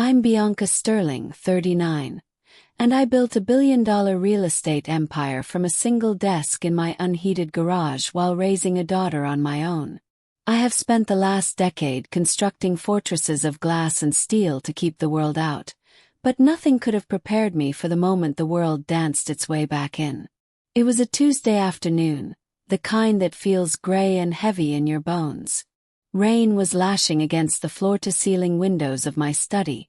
I'm Bianca Sterling, 39, and I built a billion-dollar real estate empire from a single desk in my unheated garage while raising a daughter on my own. I have spent the last decade constructing fortresses of glass and steel to keep the world out, but nothing could have prepared me for the moment the world danced its way back in. It was a Tuesday afternoon, the kind that feels gray and heavy in your bones. Rain was lashing against the floor-to-ceiling windows of my study,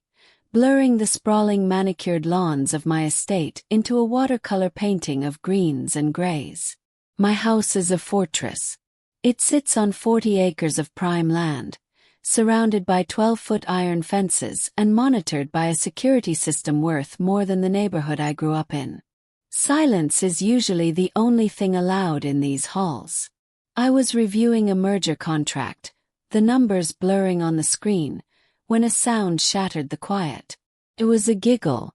blurring the sprawling manicured lawns of my estate into a watercolor painting of greens and grays. My house is a fortress. It sits on 40 acres of prime land, surrounded by 12-foot iron fences and monitored by a security system worth more than the neighborhood I grew up in. Silence is usually the only thing allowed in these halls. I was reviewing a merger contract, the numbers blurring on the screen, when a sound shattered the quiet. It was a giggle.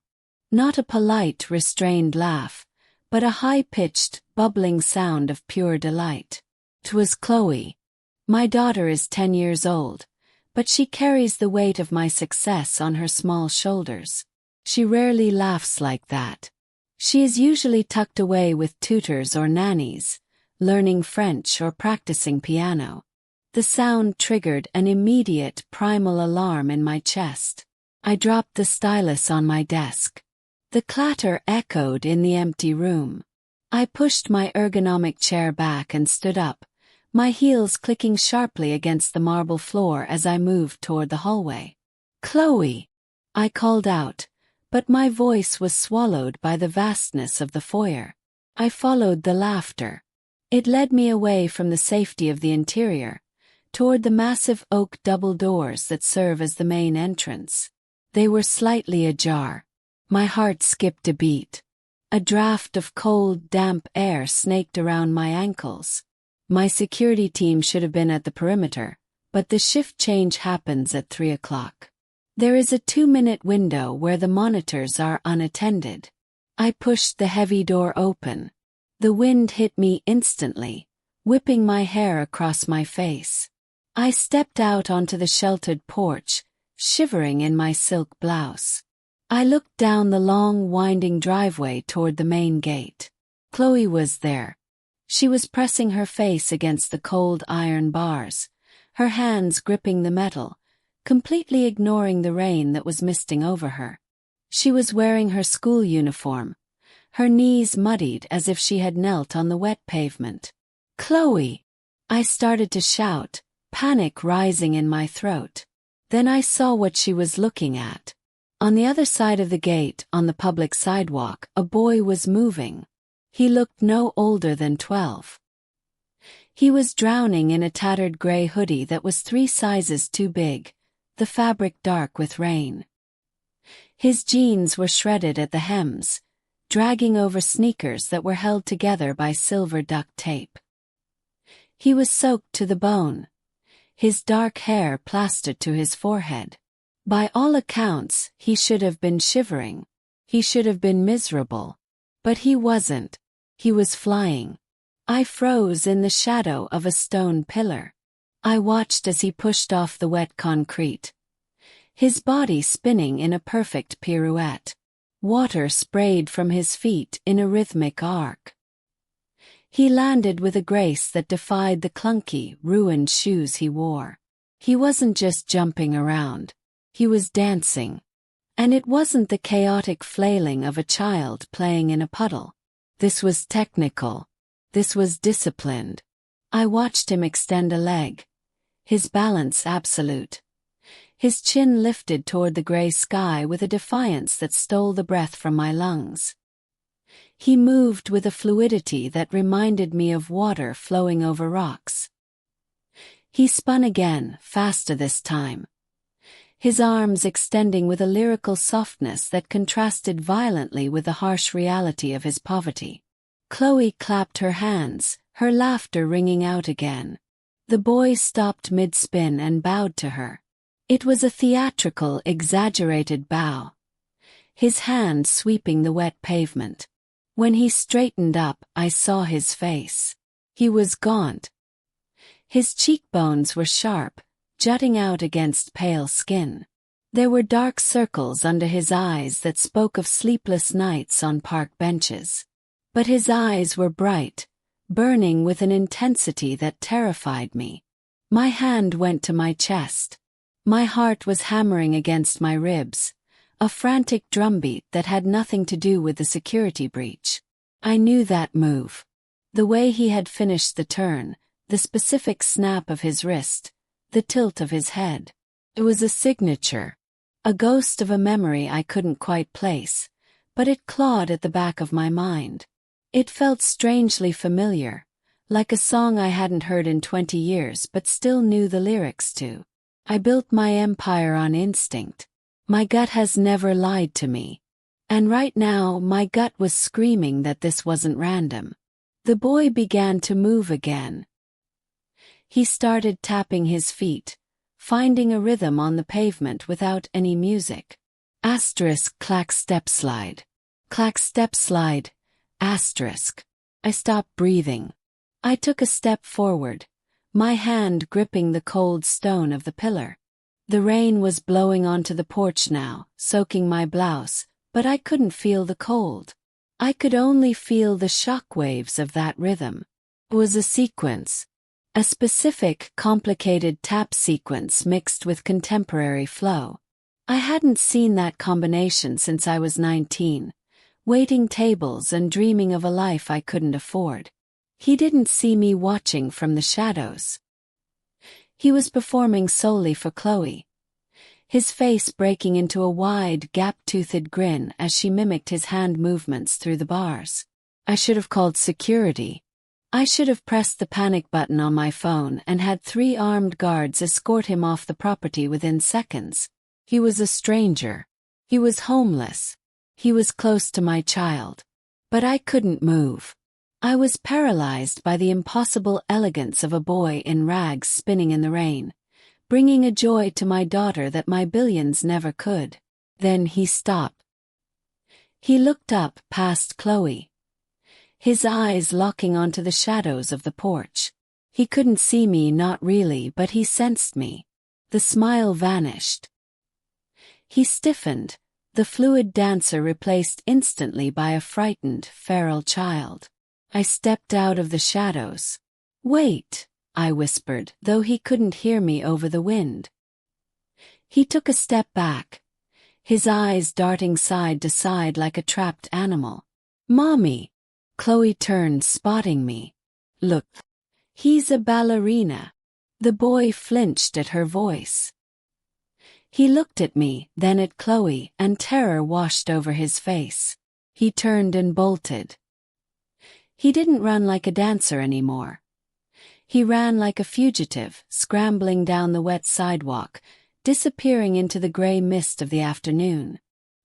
Not a polite, restrained laugh, but a high-pitched, bubbling sound of pure delight. 'Twas Chloe. My daughter is 10 years old, but she carries the weight of my success on her small shoulders. She rarely laughs like that. She is usually tucked away with tutors or nannies, learning French or practicing piano. The sound triggered an immediate, primal alarm in my chest. I dropped the stylus on my desk. The clatter echoed in the empty room. I pushed my ergonomic chair back and stood up, my heels clicking sharply against the marble floor as I moved toward the hallway. "Chloe!" I called out, but my voice was swallowed by the vastness of the foyer. I followed the laughter. It led me away from the safety of the interior, toward the massive oak double doors that serve as the main entrance. They were slightly ajar. My heart skipped a beat. A draft of cold, damp air snaked around my ankles. My security team should have been at the perimeter, but the shift change happens at 3 o'clock. There is a 2-minute window where the monitors are unattended. I pushed the heavy door open. The wind hit me instantly, whipping my hair across my face. I stepped out onto the sheltered porch, shivering in my silk blouse. I looked down the long, winding driveway toward the main gate. Chloe was there. She was pressing her face against the cold iron bars, her hands gripping the metal, completely ignoring the rain that was misting over her. She was wearing her school uniform, her knees muddied as if she had knelt on the wet pavement. "Chloe!" I started to shout, panic rising in my throat. Then I saw what she was looking at. On the other side of the gate, on the public sidewalk, a boy was moving. He looked no older than 12. He was drowning in a tattered gray hoodie that was 3 sizes too big, the fabric dark with rain. His jeans were shredded at the hems, dragging over sneakers that were held together by silver duct tape. He was soaked to the bone, his dark hair plastered to his forehead. By all accounts, he should have been shivering. He should have been miserable. But he wasn't. He was flying. I froze in the shadow of a stone pillar. I watched as he pushed off the wet concrete, his body spinning in a perfect pirouette. Water sprayed from his feet in a rhythmic arc. He landed with a grace that defied the clunky, ruined shoes he wore. He wasn't just jumping around. He was dancing. And it wasn't the chaotic flailing of a child playing in a puddle. This was technical. This was disciplined. I watched him extend a leg, his balance absolute. His chin lifted toward the gray sky with a defiance that stole the breath from my lungs. He moved with a fluidity that reminded me of water flowing over rocks. He spun again, faster this time, his arms extending with a lyrical softness that contrasted violently with the harsh reality of his poverty. Chloe clapped her hands, her laughter ringing out again. The boy stopped mid-spin and bowed to her. It was a theatrical, exaggerated bow, his hand sweeping the wet pavement. When he straightened up, I saw his face. He was gaunt. His cheekbones were sharp, jutting out against pale skin. There were dark circles under his eyes that spoke of sleepless nights on park benches. But his eyes were bright, burning with an intensity that terrified me. My hand went to my chest. My heart was hammering against my ribs, a frantic drumbeat that had nothing to do with the security breach. I knew that move. The way he had finished the turn, the specific snap of his wrist, the tilt of his head. It was a signature, a ghost of a memory I couldn't quite place, but it clawed at the back of my mind. It felt strangely familiar, like a song I hadn't heard in 20 years but still knew the lyrics to. I built my empire on instinct. My gut has never lied to me. And right now my gut was screaming that this wasn't random. The boy began to move again. He started tapping his feet, finding a rhythm on the pavement without any music. Asterisk clack step slide. Clack step slide. Asterisk. I stopped breathing. I took a step forward, my hand gripping the cold stone of the pillar. The rain was blowing onto the porch now, soaking my blouse, but I couldn't feel the cold. I could only feel the shock waves of that rhythm. It was a sequence. A specific, complicated tap sequence mixed with contemporary flow. I hadn't seen that combination since I was 19. Waiting tables and dreaming of a life I couldn't afford. He didn't see me watching from the shadows. He was performing solely for Chloe. His face breaking into a wide, gap-toothed grin as she mimicked his hand movements through the bars. I should have called security. I should have pressed the panic button on my phone and had 3 armed guards escort him off the property within seconds. He was a stranger. He was homeless. He was close to my child. But I couldn't move. I was paralyzed by the impossible elegance of a boy in rags spinning in the rain, bringing a joy to my daughter that my billions never could. Then he stopped. He looked up past Chloe, his eyes locking onto the shadows of the porch. He couldn't see me, not really, but he sensed me. The smile vanished. He stiffened. The fluid dancer replaced instantly by a frightened, feral child. I stepped out of the shadows. "Wait," I whispered, though he couldn't hear me over the wind. He took a step back, his eyes darting side to side like a trapped animal. "Mommy!" Chloe turned, spotting me. "Look, he's a ballerina." The boy flinched at her voice. He looked at me, then at Chloe, and terror washed over his face. He turned and bolted. He didn't run like a dancer anymore. He ran like a fugitive, scrambling down the wet sidewalk, disappearing into the gray mist of the afternoon.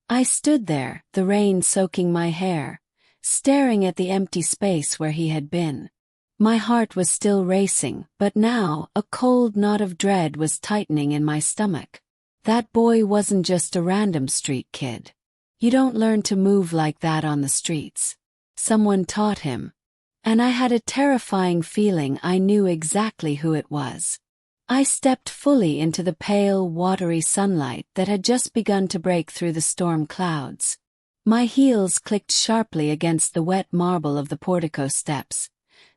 I stood there, the rain soaking my hair, staring at the empty space where he had been. My heart was still racing, but now a cold knot of dread was tightening in my stomach. That boy wasn't just a random street kid. You don't learn to move like that on the streets. Someone taught him. And I had a terrifying feeling I knew exactly who it was. I stepped fully into the pale, watery sunlight that had just begun to break through the storm clouds. My heels clicked sharply against the wet marble of the portico steps,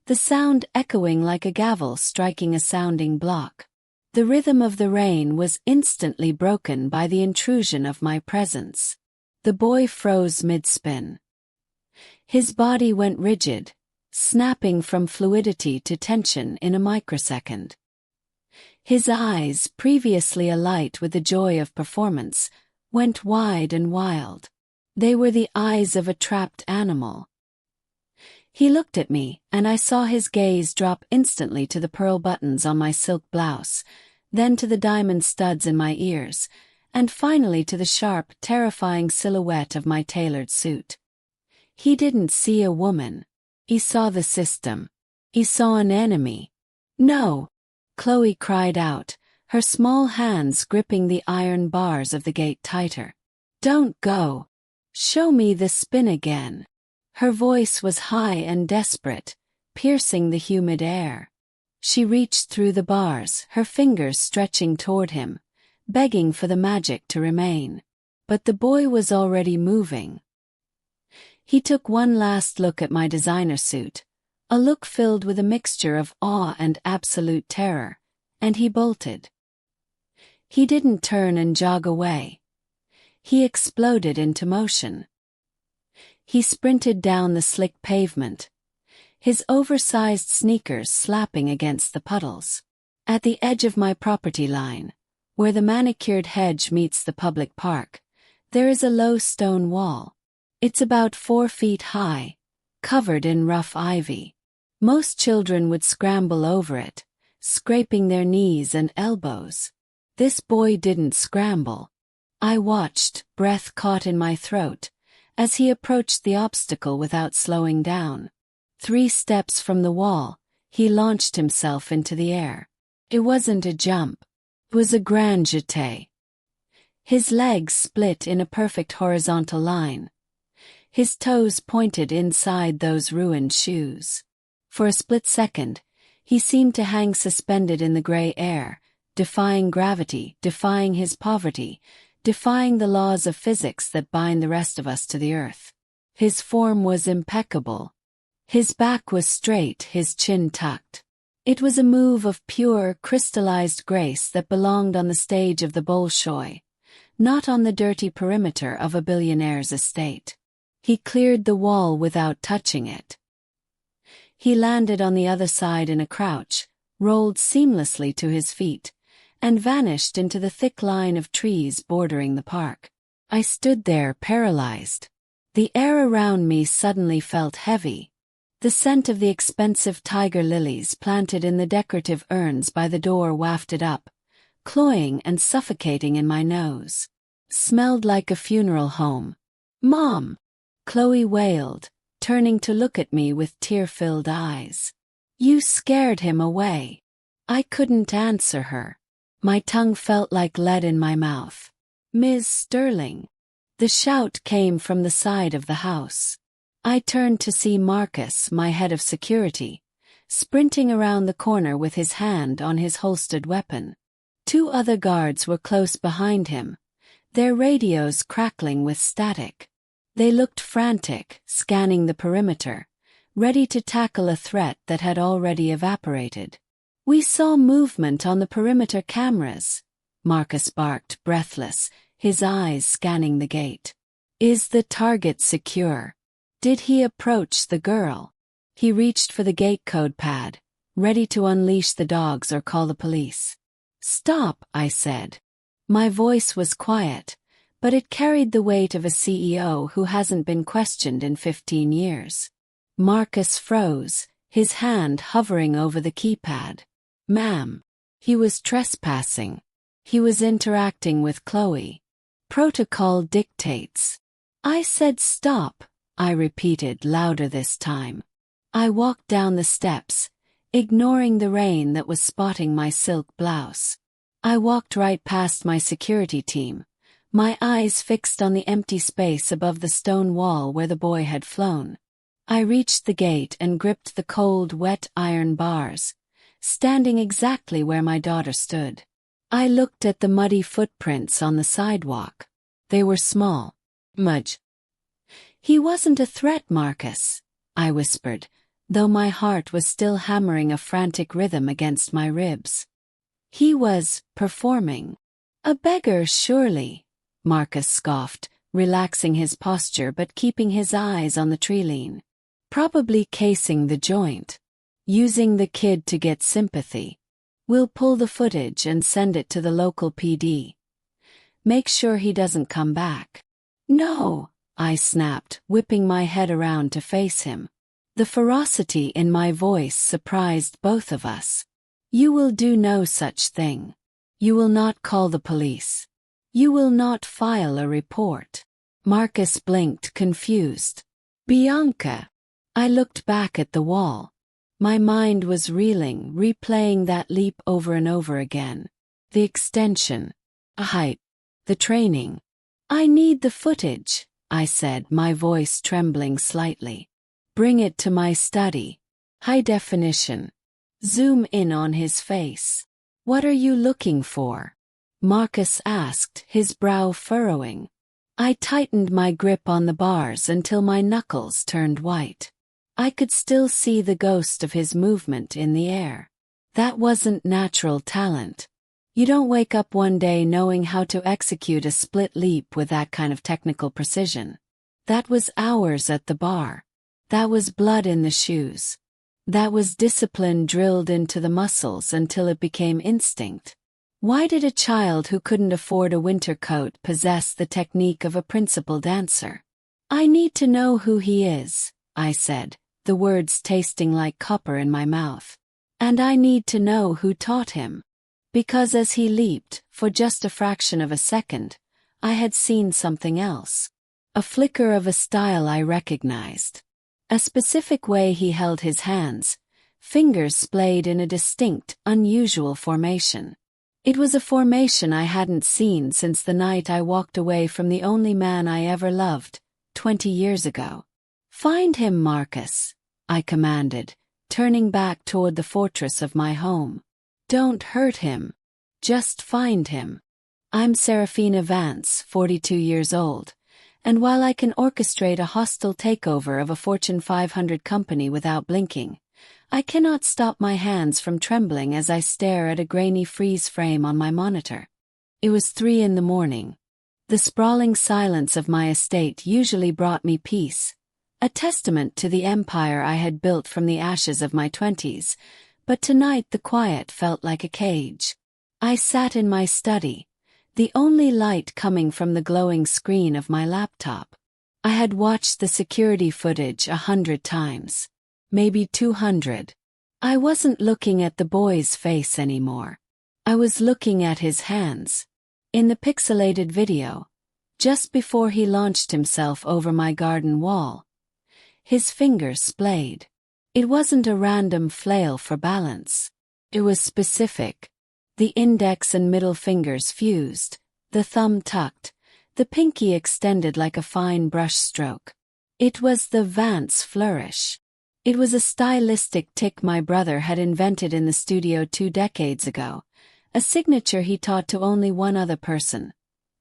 the sound echoing like a gavel striking a sounding block. The rhythm of the rain was instantly broken by the intrusion of my presence. The boy froze mid-spin. His body went rigid, snapping from fluidity to tension in a microsecond. His eyes, previously alight with the joy of performance, went wide and wild. They were the eyes of a trapped animal. He looked at me, and I saw his gaze drop instantly to the pearl buttons on my silk blouse, then to the diamond studs in my ears, and finally to the sharp, terrifying silhouette of my tailored suit. He didn't see a woman. He saw the system. He saw an enemy. "No!" Chloe cried out, her small hands gripping the iron bars of the gate tighter. "Don't go! Show me the spin again." Her voice was high and desperate, piercing the humid air. She reached through the bars, her fingers stretching toward him, begging for the magic to remain. But the boy was already moving. He took one last look at my designer suit, a look filled with a mixture of awe and absolute terror, and he bolted. He didn't turn and jog away. He exploded into motion. He sprinted down the slick pavement, his oversized sneakers slapping against the puddles. At the edge of my property line, where the manicured hedge meets the public park, there is a low stone wall. It's about 4 feet high, covered in rough ivy. Most children would scramble over it, scraping their knees and elbows. This boy didn't scramble. I watched, breath caught in my throat, as he approached the obstacle without slowing down. 3 steps from the wall, he launched himself into the air. It wasn't a jump. It was a grand jeté. His legs split in a perfect horizontal line. His toes pointed inside those ruined shoes. For a split second, he seemed to hang suspended in the gray air, defying gravity, defying his poverty, defying the laws of physics that bind the rest of us to the earth. His form was impeccable. His back was straight, his chin tucked. It was a move of pure, crystallized grace that belonged on the stage of the Bolshoi, not on the dirty perimeter of a billionaire's estate. He cleared the wall without touching it. He landed on the other side in a crouch, rolled seamlessly to his feet, and vanished into the thick line of trees bordering the park. I stood there paralyzed. The air around me suddenly felt heavy. The scent of the expensive tiger lilies planted in the decorative urns by the door wafted up, cloying and suffocating in my nose. Smelled like a funeral home. "Mom!" Chloe wailed, turning to look at me with tear-filled eyes. "You scared him away." I couldn't answer her. My tongue felt like lead in my mouth. "Ms. Sterling." The shout came from the side of the house. I turned to see Marcus, my head of security, sprinting around the corner with his hand on his holstered weapon. 2 other guards were close behind him, their radios crackling with static. They looked frantic, scanning the perimeter, ready to tackle a threat that had already evaporated. "We saw movement on the perimeter cameras," Marcus barked, breathless, his eyes scanning the gate. "Is the target secure? Did he approach the girl?" He reached for the gate code pad, ready to unleash the dogs or call the police. "Stop," I said. My voice was quiet, but it carried the weight of a CEO who hasn't been questioned in 15 years. Marcus froze, his hand hovering over the keypad. "Ma'am." He was trespassing. He was interacting with Chloe. Protocol dictates. I said stop, I repeated louder this time. I walked down the steps, ignoring the rain that was spotting my silk blouse. I walked right past my security team, my eyes fixed on the empty space above the stone wall where the boy had flown. I reached the gate and gripped the cold, wet iron bars, standing exactly where my daughter stood. I looked at the muddy footprints on the sidewalk. They were small. Mudge. "He wasn't a threat, Marcus," I whispered, though my heart was still hammering a frantic rhythm against my ribs. "He was performing." "A beggar, surely," Marcus scoffed, relaxing his posture but keeping his eyes on the tree-lean. "Probably casing the joint. Using the kid to get sympathy. We'll pull the footage and send it to the local PD. Make sure he doesn't come back." "No," I snapped, whipping my head around to face him. The ferocity in my voice surprised both of us. "You will do no such thing. You will not call the police. You will not file a report." Marcus blinked, confused. "Bianca." I looked back at the wall. My mind was reeling, replaying that leap over and over again. The extension. A hype. The training. "I need the footage," I said, my voice trembling slightly. "Bring it to my study. High definition. Zoom in on his face." "What are you looking for?" Marcus asked, his brow furrowing. I tightened my grip on the bars until my knuckles turned white. I could still see the ghost of his movement in the air. That wasn't natural talent. You don't wake up one day knowing how to execute a split leap with that kind of technical precision. That was hours at the bar. That was blood in the shoes. That was discipline drilled into the muscles until it became instinct. Why did a child who couldn't afford a winter coat possess the technique of a principal dancer? I need to know who he is, I said, the words tasting like copper in my mouth. And I need to know who taught him. Because as he leaped, for just a fraction of a second, I had seen something else. A flicker of a style I recognized. A specific way he held his hands, fingers splayed in a distinct, unusual formation. It was a formation I hadn't seen since the night I walked away from the only man I ever loved, 20 years ago. Find him, Marcus, I commanded, turning back toward the fortress of my home. Don't hurt him. Just find him. I'm Serafina Vance, 42 years old, and while I can orchestrate a hostile takeover of a Fortune 500 company without blinking, I cannot stop my hands from trembling as I stare at a grainy freeze frame on my monitor. It was 3 in the morning. The sprawling silence of my estate usually brought me peace, a testament to the empire I had built from the ashes of my 20s, but tonight the quiet felt like a cage. I sat in my study, the only light coming from the glowing screen of my laptop. I had watched the security footage 100 times, maybe 200. I wasn't looking at the boy's face anymore. I was looking at his hands. In the pixelated video, just before he launched himself over my garden wall, his fingers splayed. It wasn't a random flail for balance. It was specific. The index and middle fingers fused, the thumb tucked, the pinky extended like a fine brush stroke. It was the Vance flourish. It was a stylistic tick my brother had invented in the studio 2 decades ago, a signature he taught to only one other person,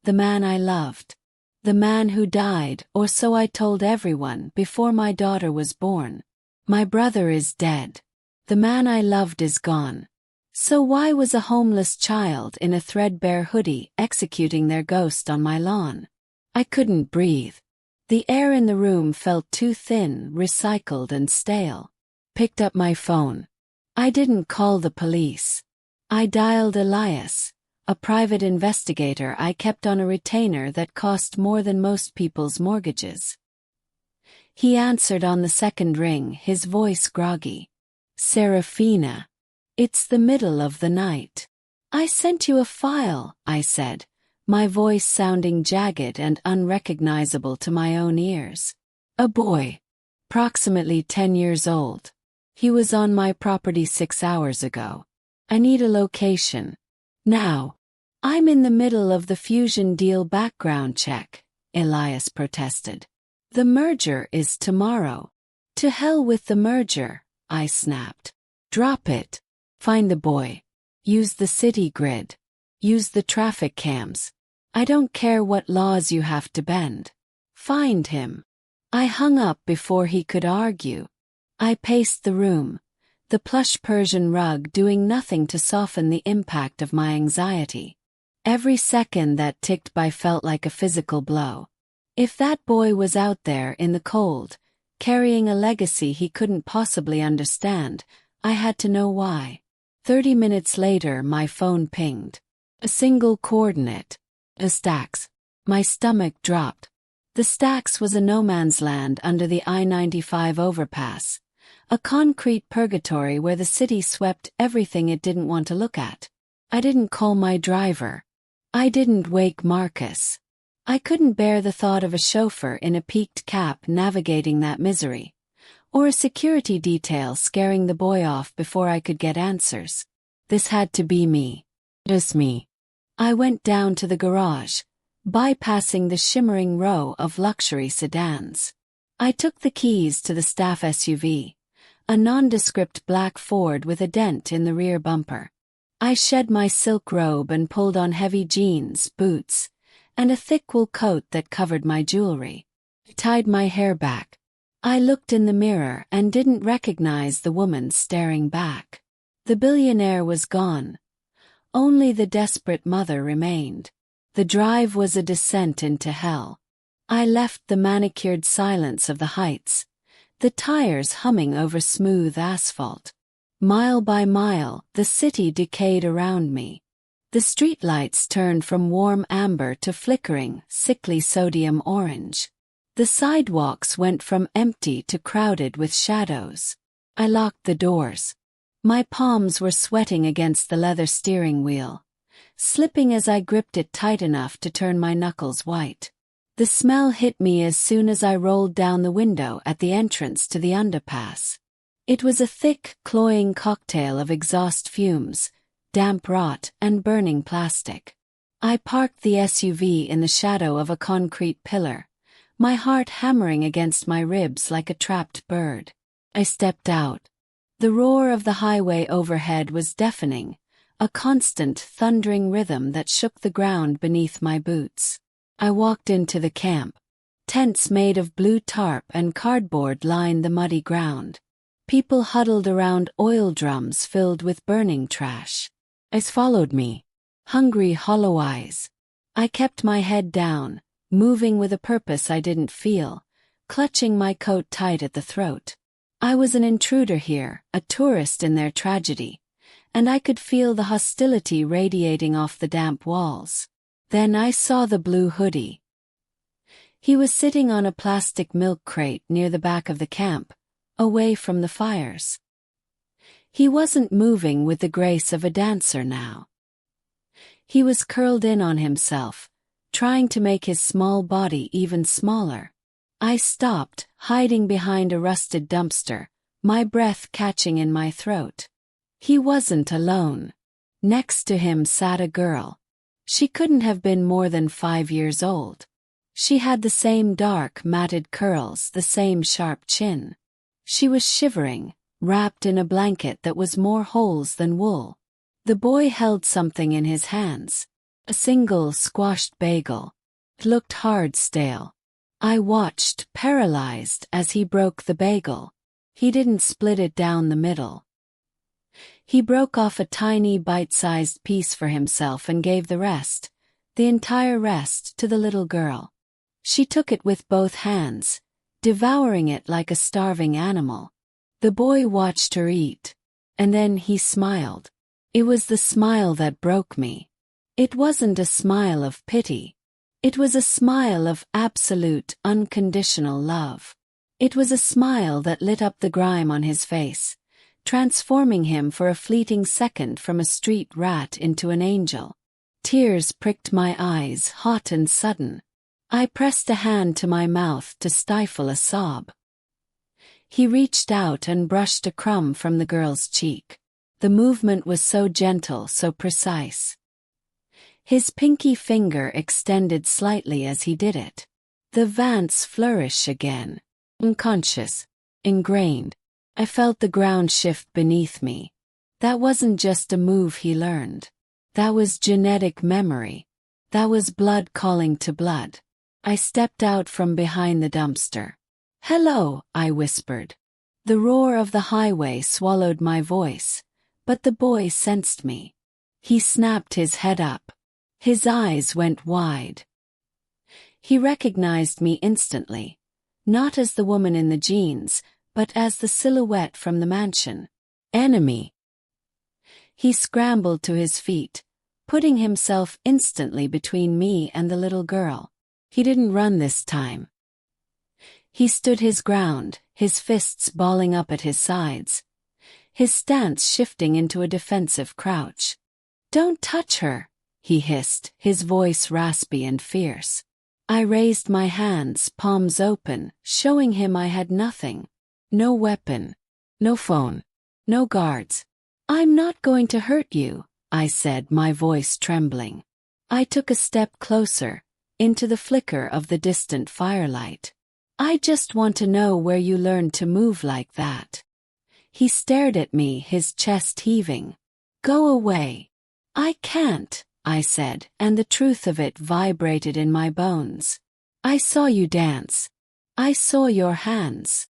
the man I loved. The man who died, or so I told everyone, before my daughter was born. My brother is dead. The man I loved is gone. So why was a homeless child in a threadbare hoodie executing their ghost on my lawn? I couldn't breathe. The air in the room felt too thin, recycled and stale. Picked up my phone. I didn't call the police. I dialed Elias, a private investigator I kept on a retainer that cost more than most people's mortgages. He answered on the second ring, his voice groggy. Serafina. It's the middle of the night. I sent you a file, I said, my voice sounding jagged and unrecognizable to my own ears. A boy. Approximately 10 years old. He was on my property 6 hours ago. I need a location. Now. I'm in the middle of the Fusion deal background check, Elias protested. The merger is tomorrow. To hell with the merger, I snapped. Drop it. Find the boy. Use the city grid. Use the traffic cams. I don't care what laws you have to bend. Find him. I hung up before he could argue. I paced the room, the plush Persian rug doing nothing to soften the impact of my anxiety. Every second that ticked by felt like a physical blow. If that boy was out there in the cold, carrying a legacy he couldn't possibly understand, I had to know why. 30 minutes later my phone pinged. A single coordinate. The Stacks. My stomach dropped. The Stacks was a no man's land under the I-95 overpass. A concrete purgatory where the city swept everything it didn't want to look at. I didn't call my driver. I didn't wake Marcus. I couldn't bear the thought of a chauffeur in a peaked cap navigating that misery, or a security detail scaring the boy off before I could get answers. This had to be me. Just me. I went down to the garage, bypassing the shimmering row of luxury sedans. I took the keys to the staff SUV, a nondescript black Ford with a dent in the rear bumper. I shed my silk robe and pulled on heavy jeans, boots, and a thick wool coat that covered my jewelry. Tied my hair back. I looked in the mirror and didn't recognize the woman staring back. The billionaire was gone. Only the desperate mother remained. The drive was a descent into hell. I left the manicured silence of the heights, the tires humming over smooth asphalt. Mile by mile, the city decayed around me. The streetlights turned from warm amber to flickering, sickly sodium orange. The sidewalks went from empty to crowded with shadows. I locked the doors. My palms were sweating against the leather steering wheel, slipping as I gripped it tight enough to turn my knuckles white. The smell hit me as soon as I rolled down the window at the entrance to the underpass. It was a thick, cloying cocktail of exhaust fumes, damp rot, and burning plastic. I parked the SUV in the shadow of a concrete pillar, my heart hammering against my ribs like a trapped bird. I stepped out. The roar of the highway overhead was deafening, a constant, thundering rhythm that shook the ground beneath my boots. I walked into the camp. Tents made of blue tarp and cardboard lined the muddy ground. People huddled around oil drums filled with burning trash. Eyes followed me. Hungry, hollow eyes. I kept my head down, moving with a purpose I didn't feel, clutching my coat tight at the throat. I was an intruder here, a tourist in their tragedy, and I could feel the hostility radiating off the damp walls. Then I saw the blue hoodie. He was sitting on a plastic milk crate near the back of the camp, away from the fires. He wasn't moving with the grace of a dancer now. He was curled in on himself, trying to make his small body even smaller. I stopped, hiding behind a rusted dumpster, my breath catching in my throat. He wasn't alone. Next to him sat a girl. She couldn't have been more than 5 years old. She had the same dark, matted curls, the same sharp chin. She was shivering, wrapped in a blanket that was more holes than wool. The boy held something in his hands. A single, squashed bagel. It looked hard stale. I watched, paralyzed, as he broke the bagel. He didn't split it down the middle. He broke off a tiny bite-sized piece for himself and gave the rest, the entire rest, to the little girl. She took it with both hands, devouring it like a starving animal. The boy watched her eat. And then he smiled. It was the smile that broke me. It wasn't a smile of pity. It was a smile of absolute, unconditional love. It was a smile that lit up the grime on his face, transforming him for a fleeting second from a street rat into an angel. Tears pricked my eyes, hot and sudden. I pressed a hand to my mouth to stifle a sob. He reached out and brushed a crumb from the girl's cheek. The movement was so gentle, so precise. His pinky finger extended slightly as he did it. The Vance flourish again. Unconscious. Ingrained. I felt the ground shift beneath me. That wasn't just a move he learned. That was genetic memory. That was blood calling to blood. I stepped out from behind the dumpster. "Hello," I whispered. The roar of the highway swallowed my voice, but the boy sensed me. He snapped his head up. His eyes went wide. He recognized me instantly, not as the woman in the jeans, but as the silhouette from the mansion. Enemy. He scrambled to his feet, putting himself instantly between me and the little girl. He didn't run this time. He stood his ground, his fists balling up at his sides, his stance shifting into a defensive crouch. "Don't touch her," he hissed, his voice raspy and fierce. I raised my hands, palms open, showing him I had nothing. No weapon. No phone. No guards. "I'm not going to hurt you," I said, my voice trembling. I took a step closer, into the flicker of the distant firelight. "I just want to know where you learned to move like that." He stared at me, his chest heaving. "Go away." I can't, I said, and the truth of it vibrated in my bones. I saw you dance. I saw your hands.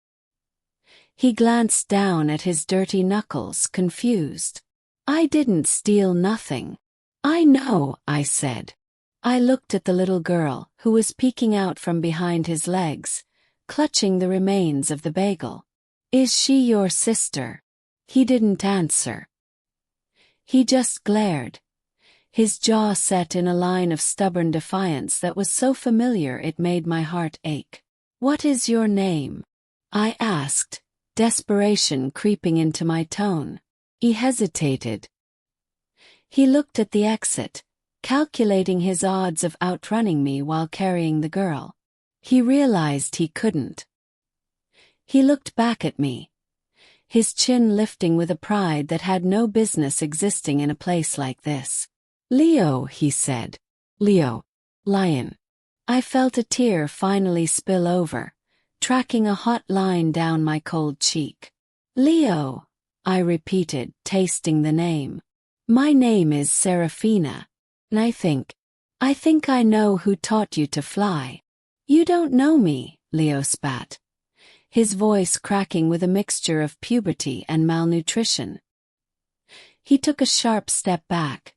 He glanced down at his dirty knuckles, confused. I didn't steal nothing. I know, I said. I looked at the little girl, who was peeking out from behind his legs, clutching the remains of the bagel. Is she your sister? He didn't answer. He just glared, his jaw set in a line of stubborn defiance that was so familiar it made my heart ache. What is your name? I asked, desperation creeping into my tone. He hesitated. He looked at the exit, calculating his odds of outrunning me while carrying the girl. He realized he couldn't. He looked back at me, his chin lifting with a pride that had no business existing in a place like this. Leo, he said. Leo. Lion. I felt a tear finally spill over, tracking a hot line down my cold cheek. Leo, I repeated, tasting the name. My name is Serafina. And I think I know who taught you to fly. You don't know me, Leo spat, his voice cracking with a mixture of puberty and malnutrition. He took a sharp step back,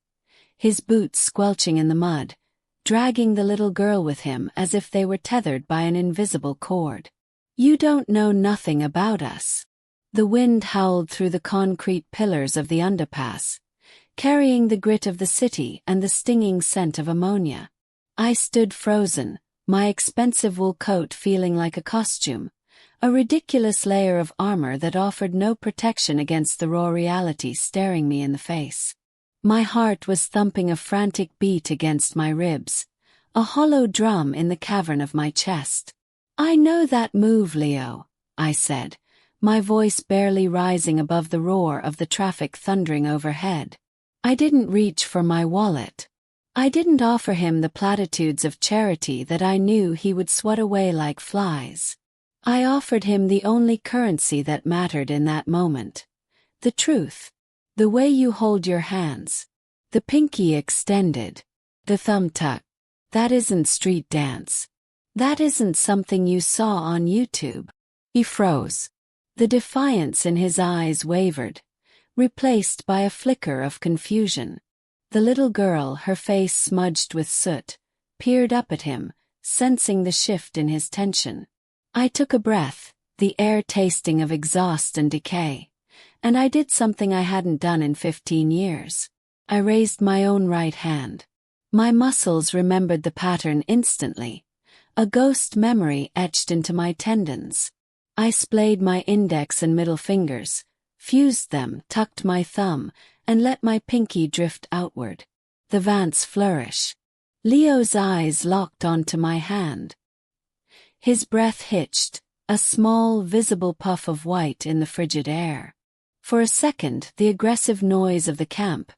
his boots squelching in the mud, dragging the little girl with him as if they were tethered by an invisible cord. You don't know nothing about us. The wind howled through the concrete pillars of the underpass, carrying the grit of the city and the stinging scent of ammonia. I stood frozen, my expensive wool coat feeling like a costume, a ridiculous layer of armor that offered no protection against the raw reality staring me in the face. My heart was thumping a frantic beat against my ribs, a hollow drum in the cavern of my chest. I know that move, Leo, I said, my voice barely rising above the roar of the traffic thundering overhead. I didn't reach for my wallet. I didn't offer him the platitudes of charity that I knew he would swat away like flies. I offered him the only currency that mattered in that moment. The truth. The way you hold your hands. The pinky extended. The thumb tuck. That isn't street dance. That isn't something you saw on YouTube. He froze. The defiance in his eyes wavered, replaced by a flicker of confusion. The little girl, her face smudged with soot, peered up at him, sensing the shift in his tension. I took a breath, the air tasting of exhaust and decay, and I did something I hadn't done in 15 years. I raised my own right hand. My muscles remembered the pattern instantly, a ghost memory etched into my tendons. I splayed my index and middle fingers, fused them, tucked my thumb, and let my pinky drift outward. The Vance flourish. Leo's eyes locked onto my hand. His breath hitched, a small, visible puff of white in the frigid air. For a second, the aggressive noise of the camp,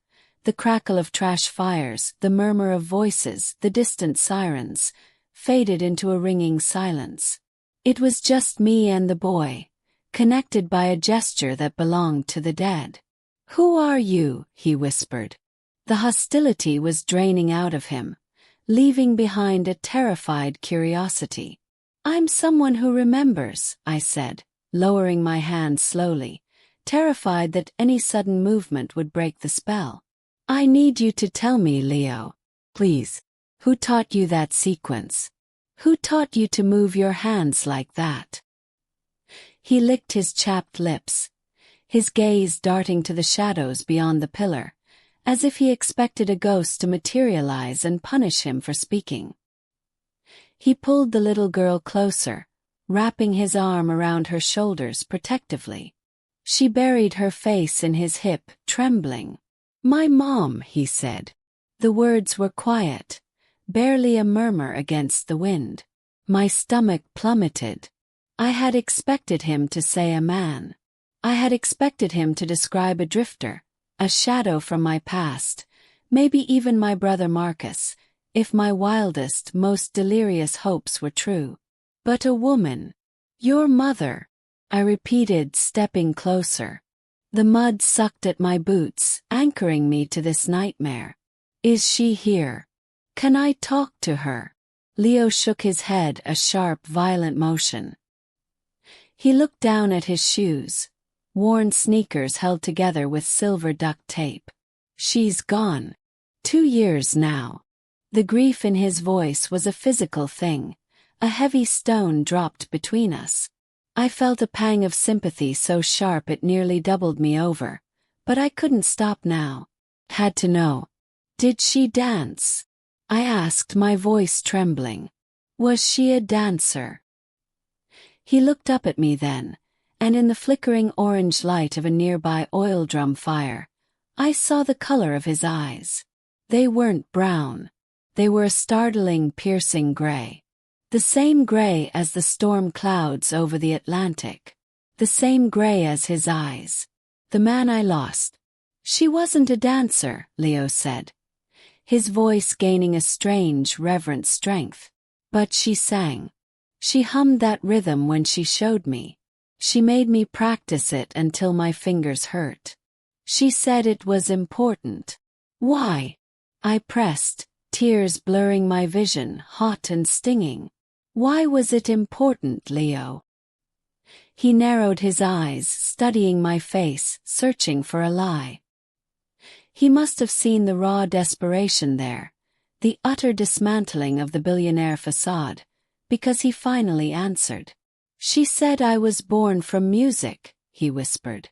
the crackle of trash fires, the murmur of voices, the distant sirens, faded into a ringing silence. It was just me and the boy, connected by a gesture that belonged to the dead. Who are you? He whispered. The hostility was draining out of him, leaving behind a terrified curiosity. I'm someone who remembers, I said, lowering my hand slowly, terrified that any sudden movement would break the spell. I need you to tell me, Leo. Please. Who taught you that sequence? Who taught you to move your hands like that? He licked his chapped lips, his gaze darting to the shadows beyond the pillar, as if he expected a ghost to materialize and punish him for speaking. He pulled the little girl closer, wrapping his arm around her shoulders protectively. She buried her face in his hip, trembling. My mom, he said. The words were quiet, barely a murmur against the wind. My stomach plummeted. I had expected him to say a man. I had expected him to describe a drifter, a shadow from my past, maybe even my brother Marcus, if my wildest, most delirious hopes were true. But a woman. Your mother, I repeated, stepping closer. The mud sucked at my boots, anchoring me to this nightmare. Is she here? Can I talk to her? Leo shook his head, a sharp, violent motion. He looked down at his shoes, worn sneakers held together with silver duct tape. She's gone. 2 years now. The grief in his voice was a physical thing. A heavy stone dropped between us. I felt a pang of sympathy so sharp it nearly doubled me over, but I couldn't stop now. Had to know. Did she dance? I asked, my voice trembling. Was she a dancer? He looked up at me then, and in the flickering orange light of a nearby oil drum fire, I saw the color of his eyes. They weren't brown. They were a startling, piercing gray. The same gray as the storm clouds over the Atlantic. The same gray as his eyes. The man I lost. She wasn't a dancer, Leo said, his voice gaining a strange, reverent strength. But she sang. She hummed that rhythm when she showed me. She made me practice it until my fingers hurt. She said it was important. Why? I pressed, tears blurring my vision, hot and stinging. Why was it important, Leo? He narrowed his eyes, studying my face, searching for a lie. He must have seen the raw desperation there, the utter dismantling of the billionaire facade, because he finally answered. She said I was born from music, he whispered.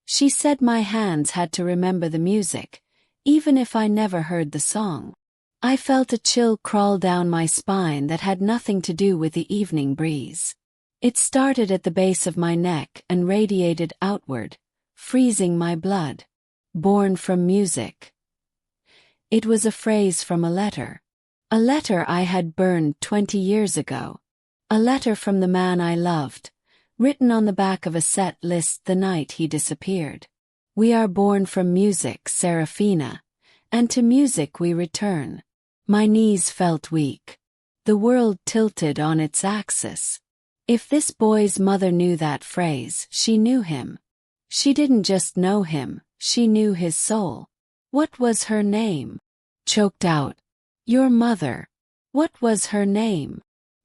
She said my hands had to remember the music, even if I never heard the song. I felt a chill crawl down my spine that had nothing to do with the evening breeze. It started at the base of my neck and radiated outward, freezing my blood. Born from music. It was a phrase from a letter. A letter I had burned 20 years ago. A letter from the man I loved, written on the back of a set list the night he disappeared. We are born from music, Serafina, and to music we return. My knees felt weak. The world tilted on its axis. If this boy's mother knew that phrase, she knew him. She didn't just know him, she knew his soul. What was her name? Choked out. Your mother. What was her name?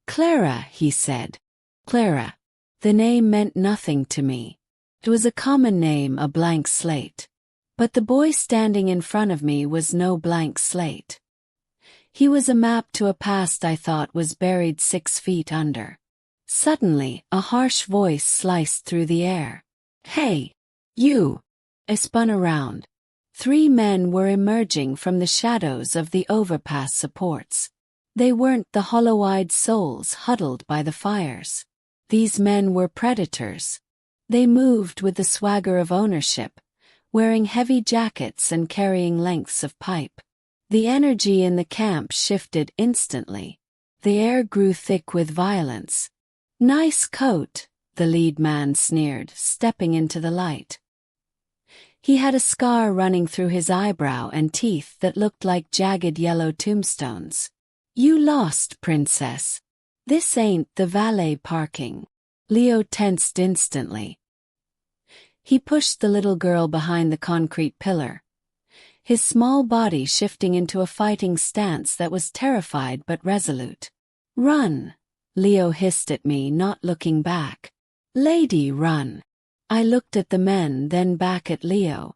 Clara, he said. Clara. The name meant nothing to me. It was a common name, a blank slate. But the boy standing in front of me was no blank slate. He was a map to a past I thought was buried 6 feet under. Suddenly, a harsh voice sliced through the air. Hey! You! I spun around. 3 men were emerging from the shadows of the overpass supports. They weren't the hollow-eyed souls huddled by the fires. These men were predators. They moved with the swagger of ownership, wearing heavy jackets and carrying lengths of pipe. The energy in the camp shifted instantly. The air grew thick with violence. Nice coat, the lead man sneered, stepping into the light. He had a scar running through his eyebrow and teeth that looked like jagged yellow tombstones. You lost, princess. This ain't the valet parking. Leo tensed instantly. He pushed the little girl behind the concrete pillar, his small body shifting into a fighting stance that was terrified but resolute. Run, Leo hissed at me, not looking back. Lady, run. I looked at the men, then back at Leo.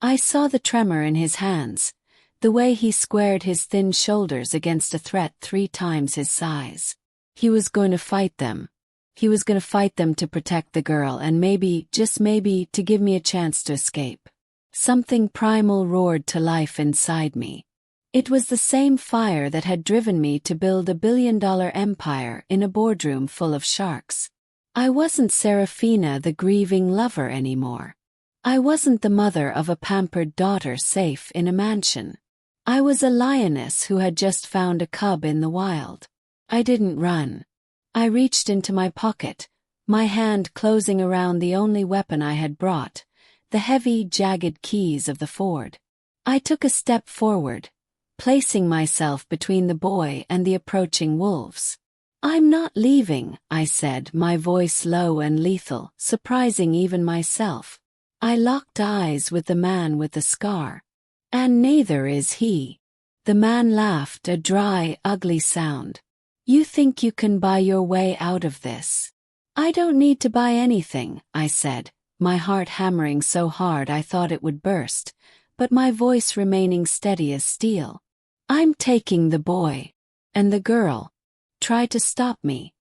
I saw the tremor in his hands, the way he squared his thin shoulders against a threat 3 times his size. He was going to fight them. He was going to fight them to protect the girl and maybe, just maybe, to give me a chance to escape. Something primal roared to life inside me. It was the same fire that had driven me to build a billion-dollar empire in a boardroom full of sharks. I wasn't Serafina the grieving lover anymore. I wasn't the mother of a pampered daughter safe in a mansion. I was a lioness who had just found a cub in the wild. I didn't run. I reached into my pocket, my hand closing around the only weapon I had brought, the heavy, jagged keys of the Ford. I took a step forward, placing myself between the boy and the approaching wolves. I'm not leaving, I said, my voice low and lethal, surprising even myself. I locked eyes with the man with the scar. And neither is he. The man laughed, a dry, ugly sound. You think you can buy your way out of this? I don't need to buy anything, I said, my heart hammering so hard I thought it would burst, but my voice remaining steady as steel. I'm taking the boy. And the girl. Try to stop me,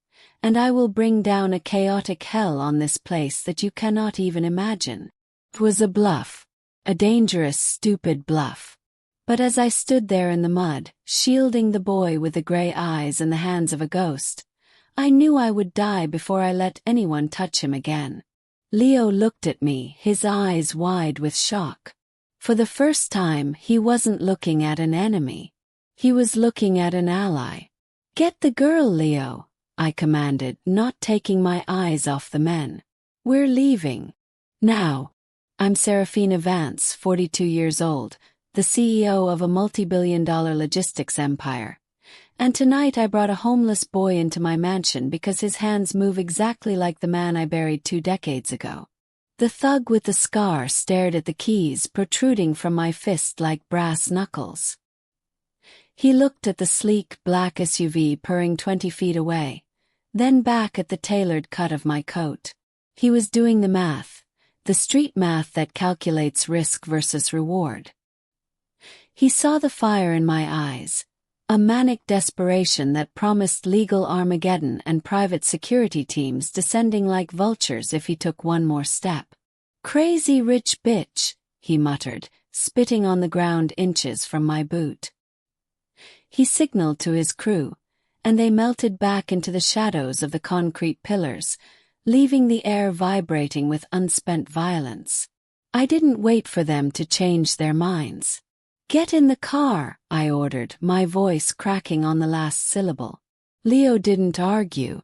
and I will bring down a chaotic hell on this place that you cannot even imagine. It was a bluff. A dangerous, stupid bluff. But as I stood there in the mud, shielding the boy with the gray eyes and the hands of a ghost, I knew I would die before I let anyone touch him again. Leo looked at me, his eyes wide with shock. For the first time, he wasn't looking at an enemy. He was looking at an ally. Get the girl, Leo, I commanded, not taking my eyes off the men. We're leaving. Now. I'm Serafina Vance, 42 years old, the CEO of a multi-billion-dollar logistics empire. And tonight I brought a homeless boy into my mansion because his hands move exactly like the man I buried 2 decades ago. The thug with the scar stared at the keys protruding from my fist like brass knuckles. He looked at the sleek black SUV purring 20 feet away, then back at the tailored cut of my coat. He was doing the math. The street math that calculates risk versus reward. He saw the fire in my eyes, a manic desperation that promised legal Armageddon and private security teams descending like vultures if he took one more step. Crazy rich bitch, he muttered, spitting on the ground inches from my boot. He signaled to his crew, and they melted back into the shadows of the concrete pillars, leaving the air vibrating with unspent violence. I didn't wait for them to change their minds. Get in the car, I ordered, my voice cracking on the last syllable. Leo didn't argue.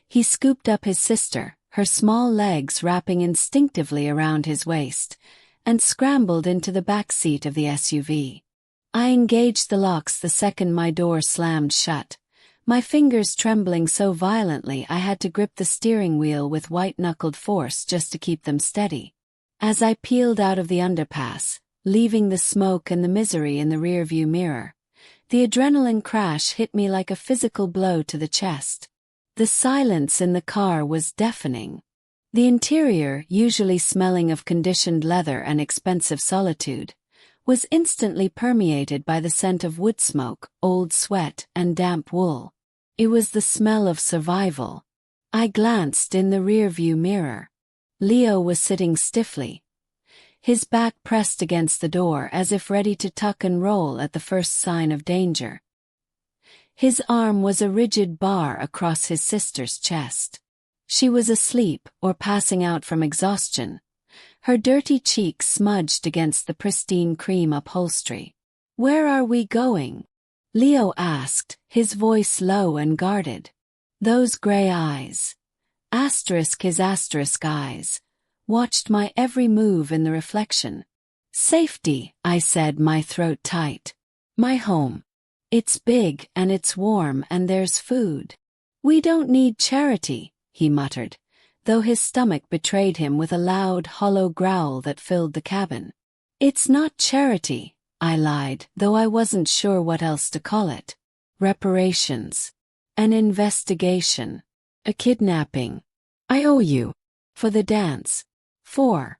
He scooped up his sister, her small legs wrapping instinctively around his waist, and scrambled into the back seat of the SUV. I engaged the locks the second my door slammed shut, my fingers trembling so violently I had to grip the steering wheel with white-knuckled force just to keep them steady. As I peeled out of the underpass, leaving the smoke and the misery in the rearview mirror, the adrenaline crash hit me like a physical blow to the chest. The silence in the car was deafening. The interior, usually smelling of conditioned leather and expensive solitude, was instantly permeated by the scent of wood smoke, old sweat, and damp wool. It was the smell of survival. I glanced in the rearview mirror. Leo was sitting stiffly, his back pressed against the door as if ready to tuck and roll at the first sign of danger. His arm was a rigid bar across his sister's chest. She was asleep or passing out from exhaustion, her dirty cheeks smudged against the pristine cream upholstery. "Where are we going?" Leo asked, his voice low and guarded. Those gray eyes, his asterisk eyes, watched my every move in the reflection. "Safety," I said, my throat tight. "My home. It's big and it's warm and there's food." "We don't need charity," he muttered, though his stomach betrayed him with a loud, hollow growl that filled the cabin. "It's not charity," I lied, though I wasn't sure what else to call it. "Reparations. An investigation. A kidnapping. I owe you. For the dance. For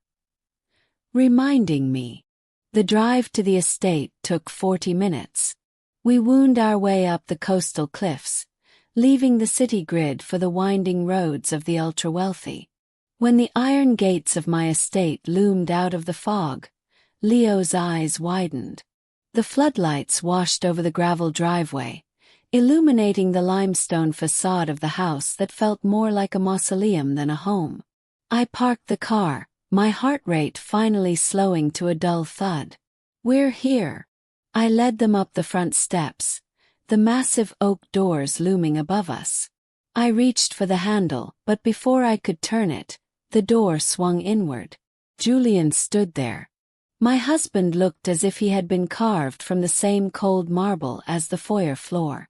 reminding me." The drive to the estate took 40 minutes. We wound our way up the coastal cliffs, leaving the city grid for the winding roads of the ultra-wealthy. When the iron gates of my estate loomed out of the fog, Leo's eyes widened. The floodlights washed over the gravel driveway, illuminating the limestone facade of the house that felt more like a mausoleum than a home. I parked the car, my heart rate finally slowing to a dull thud. "We're here." I led them up the front steps, the massive oak doors looming above us. I reached for the handle, but before I could turn it, the door swung inward. Julian stood there. My husband looked as if he had been carved from the same cold marble as the foyer floor.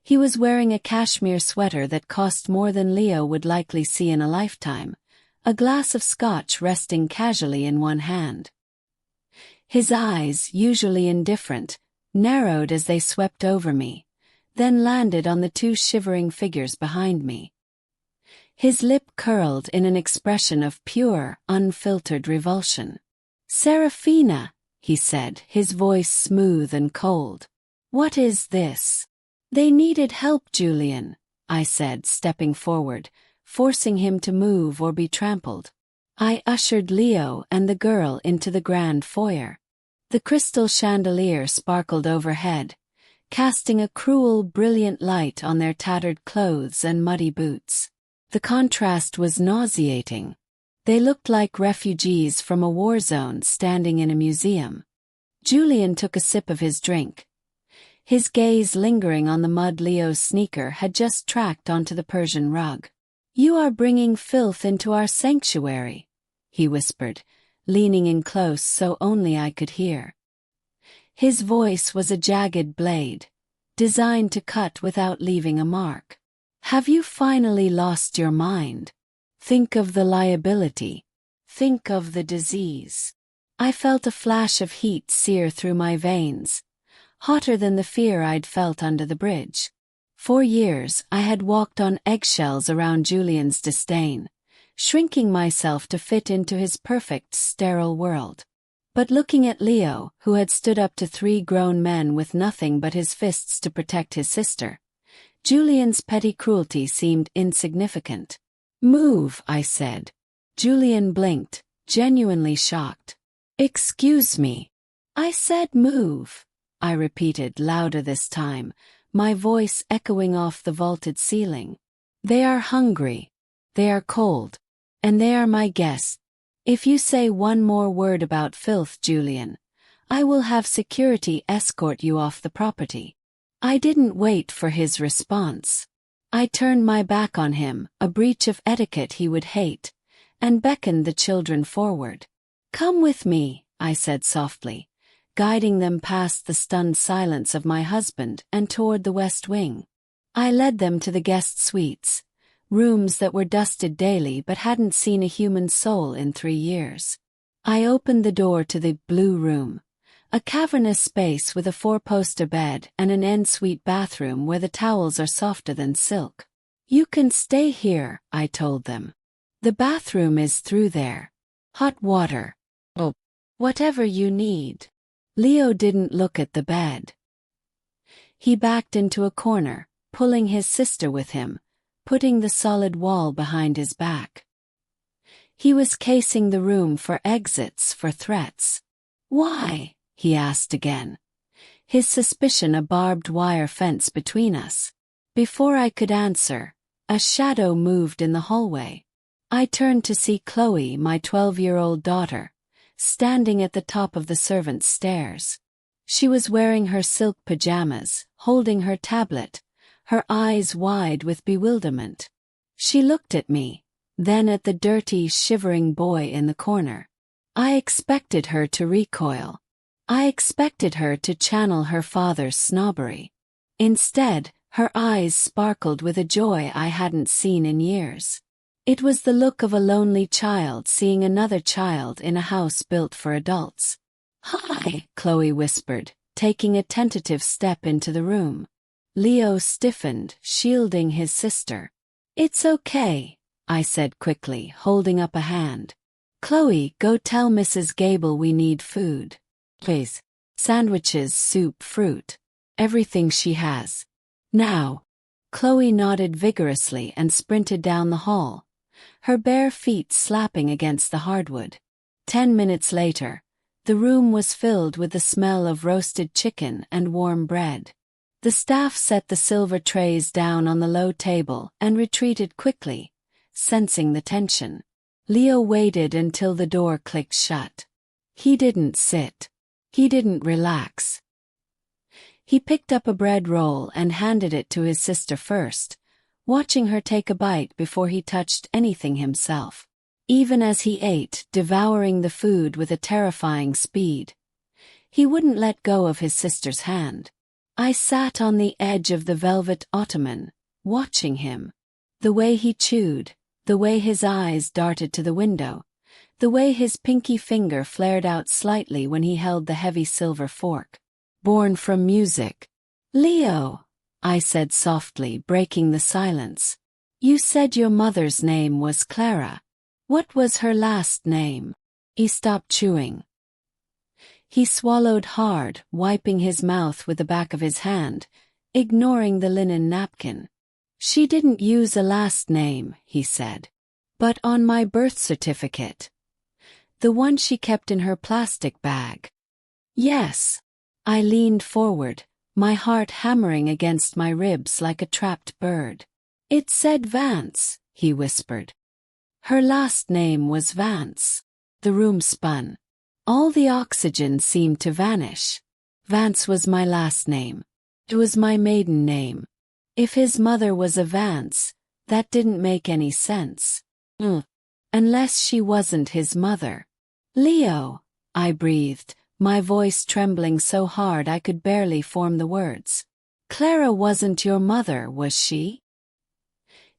He was wearing a cashmere sweater that cost more than Leo would likely see in a lifetime, a glass of scotch resting casually in one hand. His eyes, usually indifferent, narrowed as they swept over me, then landed on the two shivering figures behind me. His lip curled in an expression of pure, unfiltered revulsion. "Serafina," he said, his voice smooth and cold. "What is this?" "They needed help, Julian," I said, stepping forward, forcing him to move or be trampled. I ushered Leo and the girl into the grand foyer. The crystal chandelier sparkled overhead, casting a cruel, brilliant light on their tattered clothes and muddy boots. The contrast was nauseating. They looked like refugees from a war zone standing in a museum. Julian took a sip of his drink. His gaze lingering on the mud Leo's sneaker had just tracked onto the Persian rug. "You are bringing filth into our sanctuary," he whispered, leaning in close so only I could hear. His voice was a jagged blade, designed to cut without leaving a mark. "Have you finally lost your mind? Think of the liability. Think of the disease." I felt a flash of heat sear through my veins, hotter than the fear I'd felt under the bridge. For years I had walked on eggshells around Julian's disdain, shrinking myself to fit into his perfect, sterile world. But looking at Leo, who had stood up to 3 grown men with nothing but his fists to protect his sister, Julian's petty cruelty seemed insignificant. "Move," I said. Julian blinked, genuinely shocked. "Excuse me." "I said move," I repeated louder this time, my voice echoing off the vaulted ceiling. "They are hungry. They are cold. And they are my guests. If you say one more word about filth, Julian, I will have security escort you off the property." I didn't wait for his response. I turned my back on him, a breach of etiquette he would hate, and beckoned the children forward. "Come with me," I said softly, guiding them past the stunned silence of my husband and toward the west wing. I led them to the guest suites, rooms that were dusted daily but hadn't seen a human soul in 3 years. I opened the door to the blue room, a cavernous space with a 4-poster bed and an en-suite bathroom where the towels are softer than silk. "You can stay here," I told them. "The bathroom is through there. Hot water. Oh, whatever you need." Leo didn't look at the bed. He backed into a corner, pulling his sister with him, putting the solid wall behind his back. He was casing the room for exits, for threats. "Why?" he asked again, his suspicion a barbed wire fence between us. Before I could answer, a shadow moved in the hallway. I turned to see Chloe, my 12-year-old daughter, standing at the top of the servants' stairs. She was wearing her silk pajamas, holding her tablet, her eyes wide with bewilderment. She looked at me, then at the dirty, shivering boy in the corner. I expected her to recoil. I expected her to channel her father's snobbery. Instead, her eyes sparkled with a joy I hadn't seen in years. It was the look of a lonely child seeing another child in a house built for adults. "Hi," Chloe whispered, taking a tentative step into the room. Leo stiffened, shielding his sister. "It's okay," I said quickly, holding up a hand. "Chloe, go tell Mrs. Gable we need food. Please. Sandwiches, soup, fruit. Everything she has. Now." Chloe nodded vigorously and sprinted down the hall, her bare feet slapping against the hardwood. 10 minutes later, the room was filled with the smell of roasted chicken and warm bread. The staff set the silver trays down on the low table and retreated quickly, sensing the tension. Leo waited until the door clicked shut. He didn't sit. He didn't relax. He picked up a bread roll and handed it to his sister first, watching her take a bite before he touched anything himself. Even as he ate, devouring the food with a terrifying speed, he wouldn't let go of his sister's hand. I sat on the edge of the velvet ottoman, watching him. The way he chewed, The way his eyes darted to the window. The way his pinky finger flared out slightly when he held the heavy silver fork. Born from music. Leo, I said softly, breaking the silence. You said your mother's name was Clara. What was her last name? He stopped chewing. He swallowed hard, wiping his mouth with the back of his hand, ignoring the linen napkin. She didn't use a last name, he said. But on my birth certificate. The one she kept in her plastic bag. Yes. I leaned forward, my heart hammering against my ribs like a trapped bird. It said Vance, he whispered. Her last name was Vance. The room spun. All the oxygen seemed to vanish. Vance was my last name. It was my maiden name. If his mother was a Vance, that didn't make any sense. Unless she wasn't his mother. Leo, I breathed, my voice trembling so hard I could barely form the words. Clara wasn't your mother, was she?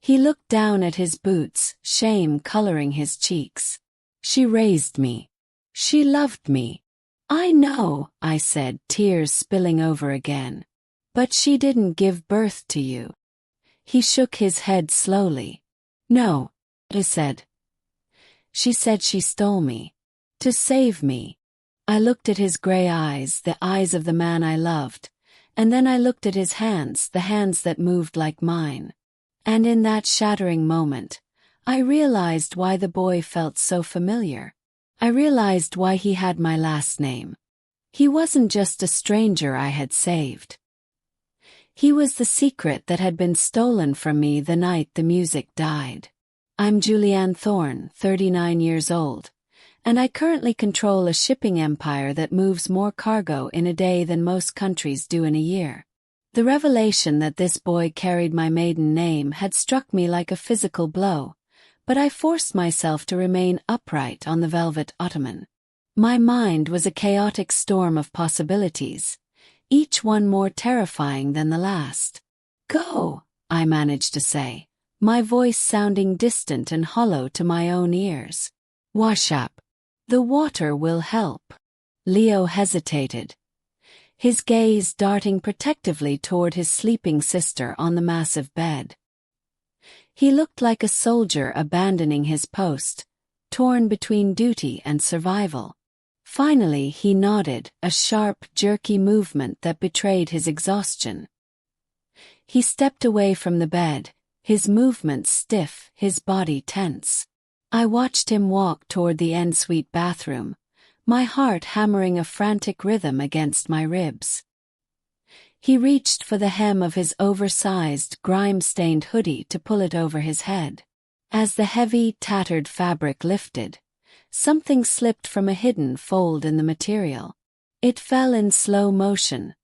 He looked down at his boots, shame coloring his cheeks. She raised me. She loved me. I know, I said, tears spilling over again. But she didn't give birth to you. He shook his head slowly. No, I said. She said she stole me. To save me. I looked at his gray eyes, the eyes of the man I loved, and then I looked at his hands, the hands that moved like mine. And in that shattering moment, I realized why the boy felt so familiar. I realized why he had my last name. He wasn't just a stranger I had saved. He was the secret that had been stolen from me the night the music died. I'm Julianne Thorne, 39 years old, and I currently control a shipping empire that moves more cargo in a day than most countries do in a year. The revelation that this boy carried my maiden name had struck me like a physical blow, but I forced myself to remain upright on the velvet ottoman. My mind was a chaotic storm of possibilities, each one more terrifying than the last. Go, I managed to say, my voice sounding distant and hollow to my own ears. Wash up. The water will help. Leo hesitated, his gaze darting protectively toward his sleeping sister on the massive bed. He looked like a soldier abandoning his post, torn between duty and survival. Finally he nodded, a sharp, jerky movement that betrayed his exhaustion. He stepped away from the bed, his movements stiff, his body tense. I watched him walk toward the ensuite bathroom, my heart hammering a frantic rhythm against my ribs. He reached for the hem of his oversized, grime-stained hoodie to pull it over his head. As the heavy, tattered fabric lifted, something slipped from a hidden fold in the material. It fell in slow motion,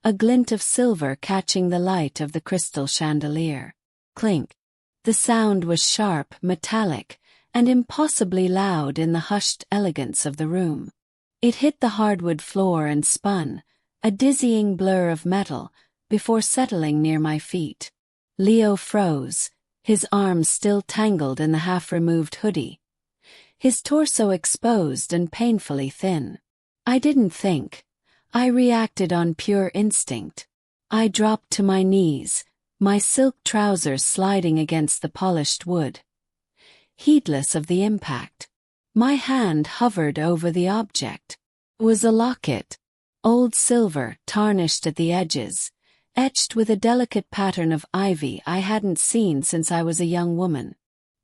a glint of silver catching the light of the crystal chandelier. Clink. The sound was sharp, metallic, and impossibly loud in the hushed elegance of the room. It hit the hardwood floor and spun, a dizzying blur of metal, before settling near my feet. Leo froze, his arms still tangled in the half-removed hoodie, his torso exposed and painfully thin. I didn't think. I reacted on pure instinct. I dropped to my knees, my silk trousers sliding against the polished wood, heedless of the impact. My hand hovered over the object. It was a locket. Old silver, tarnished at the edges, etched with a delicate pattern of ivy I hadn't seen since I was a young woman.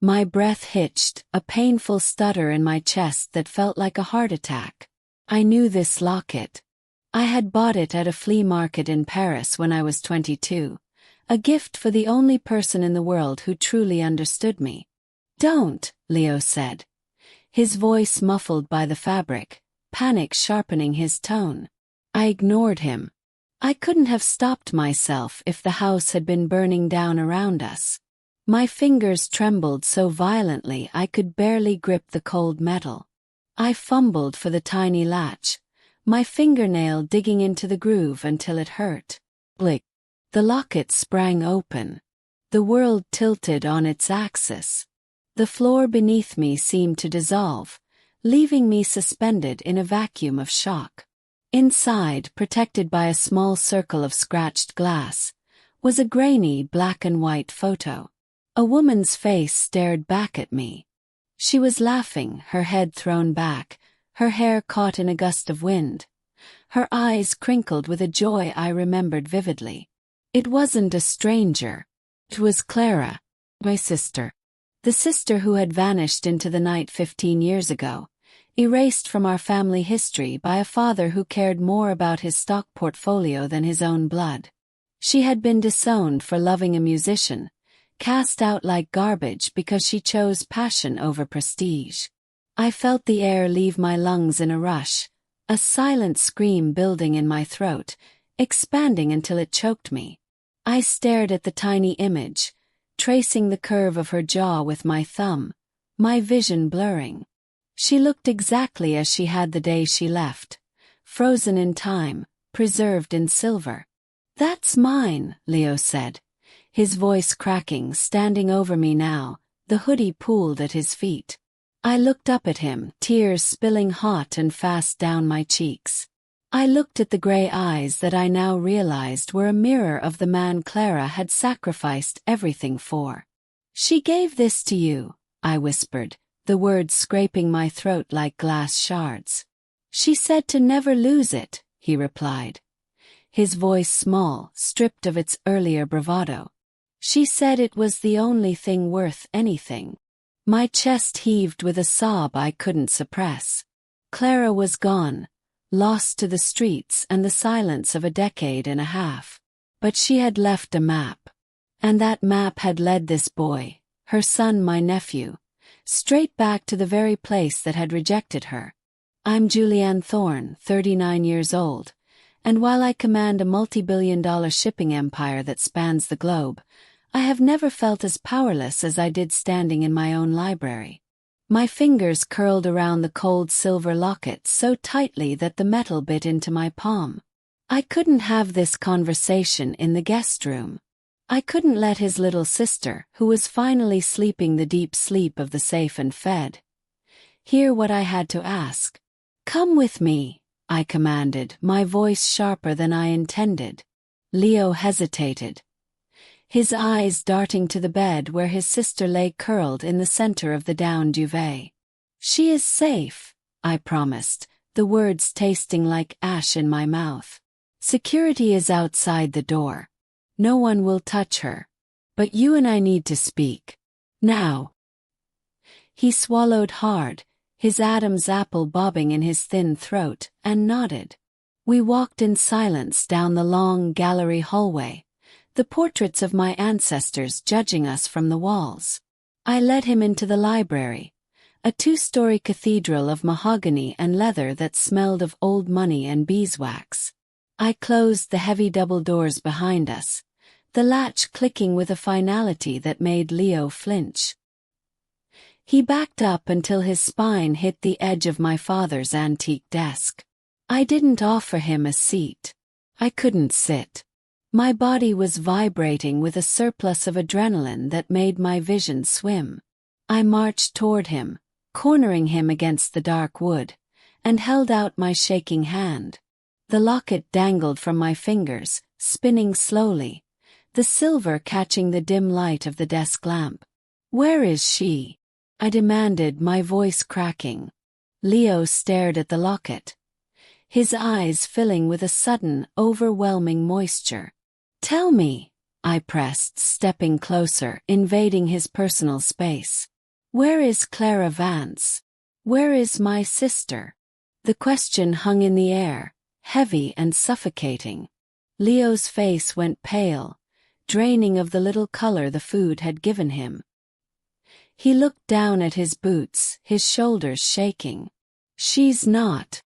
My breath hitched, a painful stutter in my chest that felt like a heart attack. I knew this locket. I had bought it at a flea market in Paris when I was 22, a gift for the only person in the world who truly understood me. Don't, Leo said, his voice muffled by the fabric, panic sharpening his tone. I ignored him. I couldn't have stopped myself if the house had been burning down around us. My fingers trembled so violently I could barely grip the cold metal. I fumbled for the tiny latch, my fingernail digging into the groove until it hurt. Blick. The locket sprang open. The world tilted on its axis. The floor beneath me seemed to dissolve, leaving me suspended in a vacuum of shock. Inside, protected by a small circle of scratched glass, was a grainy black and white photo. A woman's face stared back at me. She was laughing, her head thrown back, her hair caught in a gust of wind. Her eyes crinkled with a joy I remembered vividly. It wasn't a stranger. It was Clara, my sister. The sister who had vanished into the night 15 years ago, erased from our family history by a father who cared more about his stock portfolio than his own blood. She had been disowned for loving a musician, cast out like garbage because she chose passion over prestige. I felt the air leave my lungs in a rush, a silent scream building in my throat, expanding until it choked me. I stared at the tiny image, tracing the curve of her jaw with my thumb, my vision blurring. She looked exactly as she had the day she left, frozen in time, preserved in silver. "That's mine," Leo said, his voice cracking, standing over me now, the hoodie pooled at his feet. I looked up at him, tears spilling hot and fast down my cheeks. I looked at the gray eyes that I now realized were a mirror of the man Clara had sacrificed everything for. "She gave this to you," I whispered, the words scraping my throat like glass shards. "She said to never lose it," he replied, his voice small, stripped of its earlier bravado. "She said it was the only thing worth anything." My chest heaved with a sob I couldn't suppress. Clara was gone, lost to the streets and the silence of a decade and a half. But she had left a map. And that map had led this boy, her son, my nephew, straight back to the very place that had rejected her. I'm Julianne Thorne, 39 years old, and while I command a multi-billion-dollar shipping empire that spans the globe, I have never felt as powerless as I did standing in my own library. My fingers curled around the cold silver locket so tightly that the metal bit into my palm. I couldn't have this conversation in the guest room. I couldn't let his little sister, who was finally sleeping the deep sleep of the safe and fed, hear what I had to ask. "Come with me," I commanded, my voice sharper than I intended. Leo hesitated, his eyes darting to the bed where his sister lay curled in the center of the down duvet. "She is safe," I promised, the words tasting like ash in my mouth. "Security is outside the door. No one will touch her. But you and I need to speak. Now." He swallowed hard, his Adam's apple bobbing in his thin throat, and nodded. We walked in silence down the long gallery hallway, the portraits of my ancestors judging us from the walls. I led him into the library, a 2-story cathedral of mahogany and leather that smelled of old money and beeswax. I closed the heavy double doors behind us, the latch clicking with a finality that made Leo flinch. He backed up until his spine hit the edge of my father's antique desk. I didn't offer him a seat. I couldn't sit. My body was vibrating with a surplus of adrenaline that made my vision swim. I marched toward him, cornering him against the dark wood, and held out my shaking hand. The locket dangled from my fingers, spinning slowly, the silver catching the dim light of the desk lamp. "Where is she?" I demanded, my voice cracking. Leo stared at the locket, his eyes filling with a sudden, overwhelming moisture. "Tell me," I pressed, stepping closer, invading his personal space. "Where is Clara Vance? Where is my sister?" The question hung in the air, heavy and suffocating. Leo's face went pale, draining of the little color the food had given him. He looked down at his boots, his shoulders shaking. "She's not."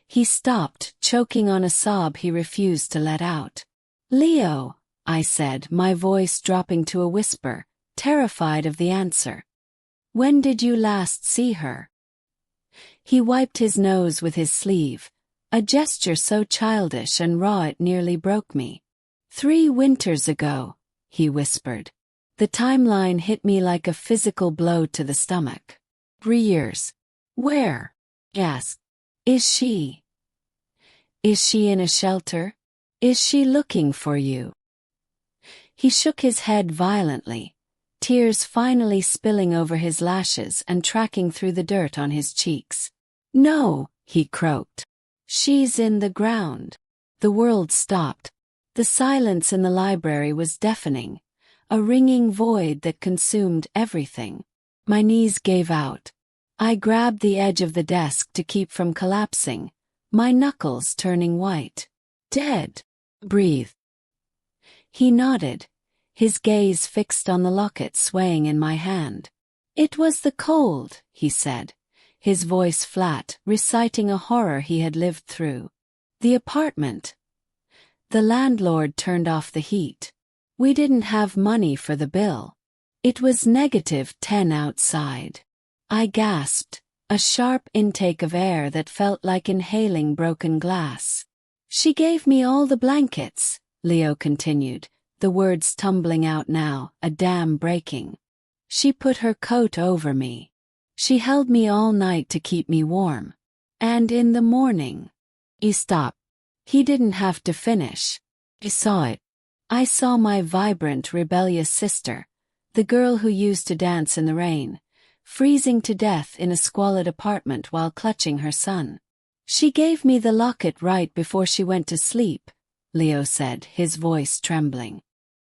He stopped, choking on a sob he refused to let out. "Leo," I said, my voice dropping to a whisper, terrified of the answer. "When did you last see her?" He wiped his nose with his sleeve, a gesture so childish and raw it nearly broke me. "3 winters ago," he whispered. The timeline hit me like a physical blow to the stomach. 3 years. Where? Asked. Is she? Is she in a shelter? Is she looking for you? He shook his head violently, tears finally spilling over his lashes and tracking through the dirt on his cheeks. No, he croaked. She's in the ground. The world stopped. The silence in the library was deafening, a ringing void that consumed everything. My knees gave out. I grabbed the edge of the desk to keep from collapsing, my knuckles turning white. Dead. Breathe. He nodded, his gaze fixed on the locket swaying in my hand. It was the cold, he said, his voice flat, reciting a horror he had lived through. The apartment. The landlord turned off the heat. We didn't have money for the bill. It was -10 outside. I gasped, a sharp intake of air that felt like inhaling broken glass. She gave me all the blankets, Leo continued, the words tumbling out now, a dam breaking. She put her coat over me. She held me all night to keep me warm. And in the morning. He stopped. He didn't have to finish. I saw it. I saw my vibrant, rebellious sister, the girl who used to dance in the rain, freezing to death in a squalid apartment while clutching her son. She gave me the locket right before she went to sleep, Leo said, his voice trembling.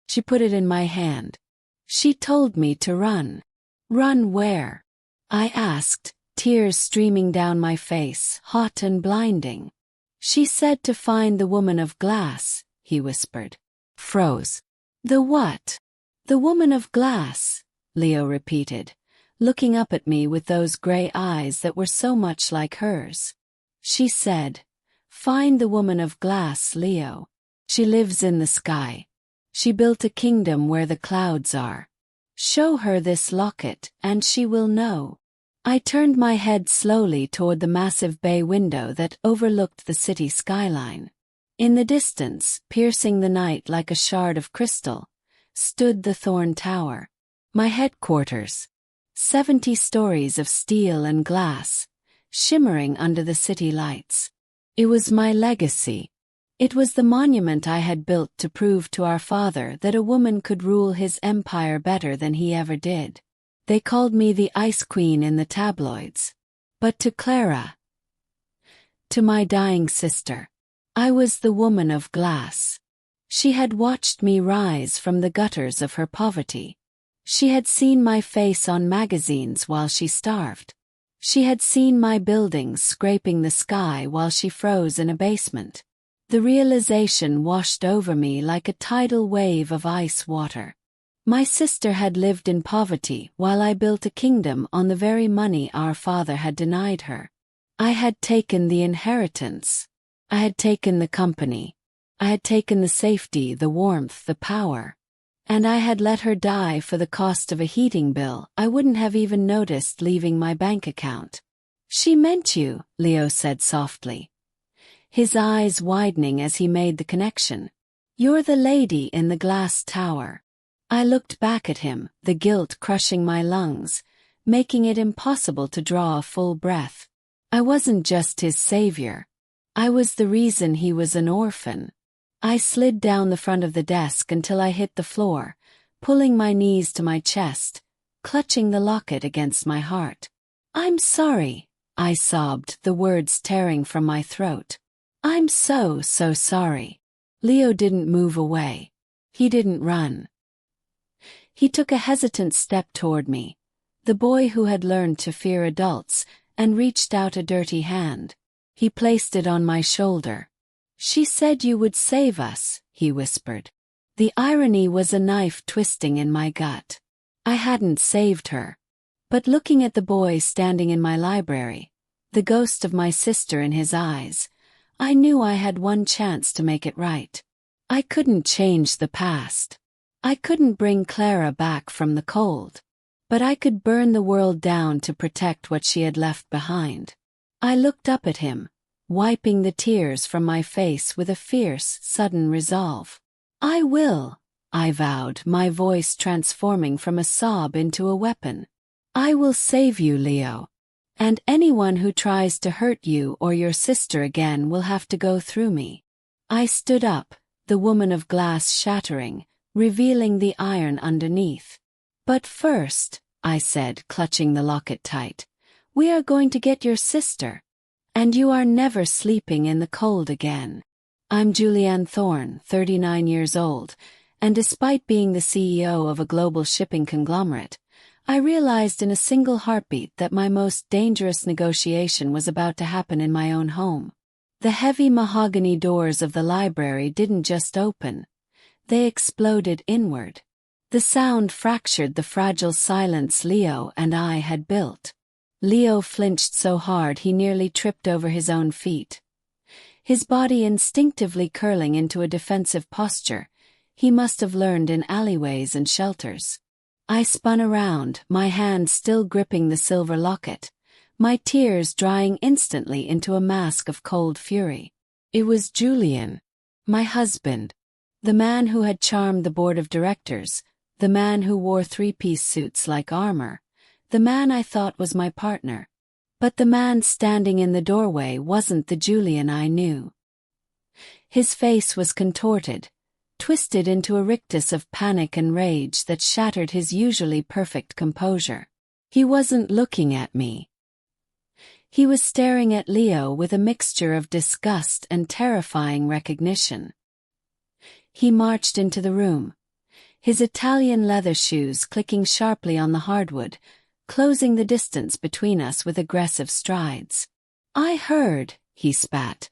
She put it in my hand. She told me to run. Run where? I asked, tears streaming down my face, hot and blinding. She said to find the woman of glass, he whispered. Froze. The what? The woman of glass, Leo repeated, looking up at me with those gray eyes that were so much like hers. She said, find the woman of glass, Leo. She lives in the sky. She built a kingdom where the clouds are. Show her this locket, and she will know. I turned my head slowly toward the massive bay window that overlooked the city skyline. In the distance, piercing the night like a shard of crystal, stood the Thorn Tower. My headquarters. 70 stories of steel and glass, shimmering under the city lights. It was my legacy. It was the monument I had built to prove to our father that a woman could rule his empire better than he ever did. They called me the Ice Queen in the tabloids. But to Clara, to my dying sister, I was the woman of glass. She had watched me rise from the gutters of her poverty. She had seen my face on magazines while she starved. She had seen my buildings scraping the sky while she froze in a basement. The realization washed over me like a tidal wave of ice water. My sister had lived in poverty while I built a kingdom on the very money our father had denied her. I had taken the inheritance. I had taken the company. I had taken the safety, the warmth, the power. And I had let her die for the cost of a heating bill I wouldn't have even noticed leaving my bank account. She meant you, Leo said softly, his eyes widening as he made the connection. You're the lady in the glass tower. I looked back at him, the guilt crushing my lungs, making it impossible to draw a full breath. I wasn't just his savior. I was the reason he was an orphan. I slid down the front of the desk until I hit the floor, pulling my knees to my chest, clutching the locket against my heart. I'm sorry, I sobbed, the words tearing from my throat. I'm so sorry. Leo didn't move away. He didn't run. He took a hesitant step toward me, the boy who had learned to fear adults, and reached out a dirty hand. He placed it on my shoulder. She said you would save us, he whispered. The irony was a knife twisting in my gut. I hadn't saved her. But looking at the boy standing in my library, the ghost of my sister in his eyes, I knew I had one chance to make it right. I couldn't change the past. I couldn't bring Clara back from the cold. But I could burn the world down to protect what she had left behind. I looked up at him, wiping the tears from my face with a fierce, sudden resolve. I will, I vowed, my voice transforming from a sob into a weapon. I will save you, Leo. And anyone who tries to hurt you or your sister again will have to go through me. I stood up, the woman of glass shattering, revealing the iron underneath. But first, I said, clutching the locket tight, we are going to get your sister. And you are never sleeping in the cold again. I'm Julianne Thorne, 39 years old, and despite being the CEO of a global shipping conglomerate, I realized in a single heartbeat that my most dangerous negotiation was about to happen in my own home. The heavy mahogany doors of the library didn't just open. They exploded inward. The sound fractured the fragile silence Leo and I had built. Leo flinched so hard he nearly tripped over his own feet. His body instinctively curling into a defensive posture, he must have learned in alleyways and shelters. I spun around, my hand still gripping the silver locket, my tears drying instantly into a mask of cold fury. It was Julian, my husband, the man who had charmed the board of directors, the man who wore three-piece suits like armor, the man I thought was my partner. But the man standing in the doorway wasn't the Julian I knew. His face was contorted, twisted into a rictus of panic and rage that shattered his usually perfect composure. He wasn't looking at me. He was staring at Leo with a mixture of disgust and terrifying recognition. He marched into the room, his Italian leather shoes clicking sharply on the hardwood, closing the distance between us with aggressive strides. I heard, he spat,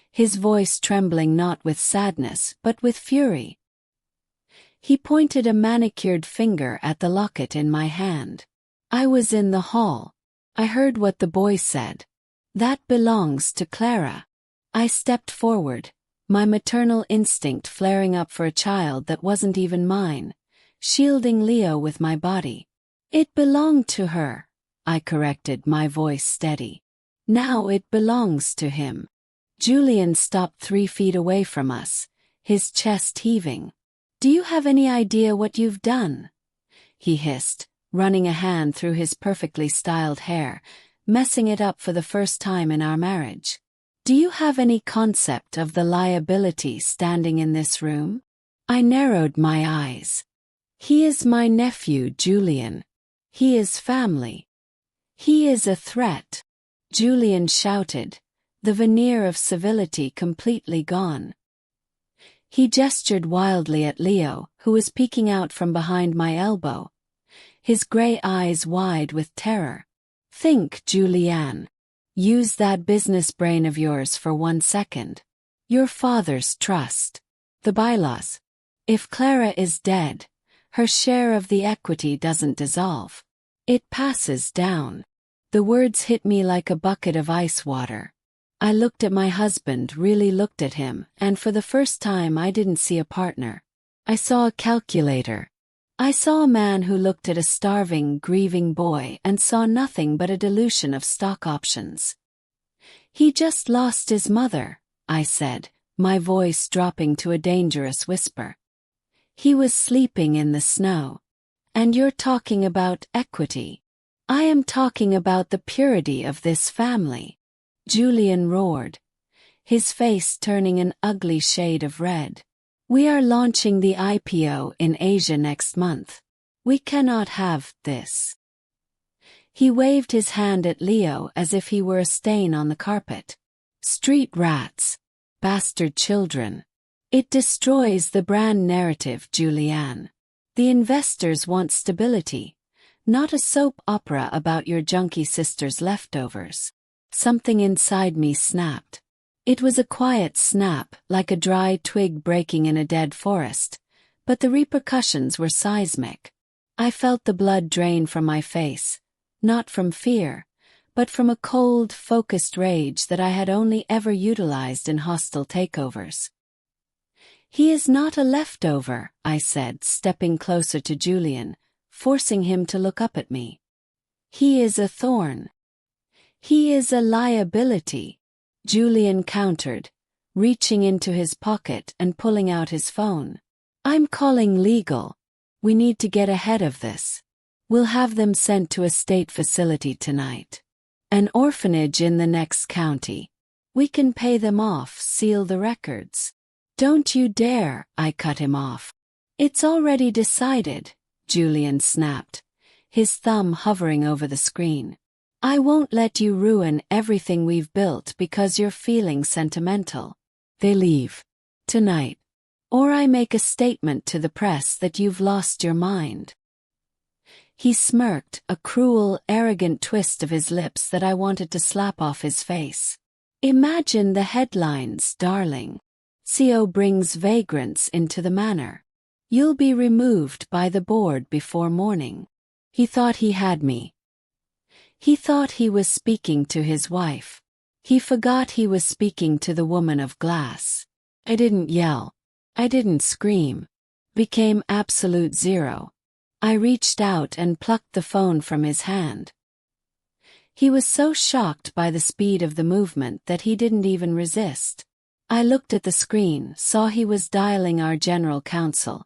his voice trembling not with sadness but with fury. He pointed a manicured finger at the locket in my hand. I was in the hall. I heard what the boy said. That belongs to Clara. I stepped forward, my maternal instinct flaring up for a child that wasn't even mine, shielding Leo with my body. It belonged to her, I corrected, my voice steady. Now it belongs to him. Julian stopped 3 feet away from us, his chest heaving. Do you have any idea what you've done? He hissed, running a hand through his perfectly styled hair, messing it up for the first time in our marriage. Do you have any concept of the liability standing in this room? I narrowed my eyes. He is my nephew, Julian. He is family. He is a threat. Julian shouted, the veneer of civility completely gone. He gestured wildly at Leo, who was peeking out from behind my elbow, his gray eyes wide with terror. Think, Julianne. Use that business brain of yours for 1 second. Your father's trust. The bylaws. If Clara is dead, her share of the equity doesn't dissolve. It passes down. The words hit me like a bucket of ice water. I looked at my husband, really looked at him, and for the first time I didn't see a partner. I saw a calculator. I saw a man who looked at a starving, grieving boy and saw nothing but a dilution of stock options. He just lost his mother, I said, my voice dropping to a dangerous whisper. He was sleeping in the snow. And you're talking about equity. I am talking about the purity of this family. Julian roared, his face turning an ugly shade of red. We are launching the IPO in Asia next month. We cannot have this. He waved his hand at Leo as if he were a stain on the carpet. Street rats. Bastard children. It destroys the brand narrative, Julianne. The investors want stability, not a soap opera about your junkie sister's leftovers. Something inside me snapped. It was a quiet snap, like a dry twig breaking in a dead forest, but the repercussions were seismic. I felt the blood drain from my face, not from fear, but from a cold, focused rage that I had only ever utilized in hostile takeovers. He is not a leftover, I said, stepping closer to Julian, forcing him to look up at me. He is a thorn. He is a liability, Julian countered, reaching into his pocket and pulling out his phone. I'm calling legal. We need to get ahead of this. We'll have them sent to a state facility tonight. An orphanage in the next county. We can pay them off, seal the records. Don't you dare, I cut him off. It's already decided, Julian snapped, his thumb hovering over the screen. I won't let you ruin everything we've built because you're feeling sentimental. They leave. Tonight. Or I make a statement to the press that you've lost your mind. He smirked, a cruel, arrogant twist of his lips that I wanted to slap off his face. Imagine the headlines, darling. CO brings vagrants into the manor. You'll be removed by the board before morning. He thought he had me. He thought he was speaking to his wife. He forgot he was speaking to the woman of glass. I didn't yell. I didn't scream. Became absolute zero. I reached out and plucked the phone from his hand. He was so shocked by the speed of the movement that he didn't even resist. I looked at the screen, saw he was dialing our general counsel,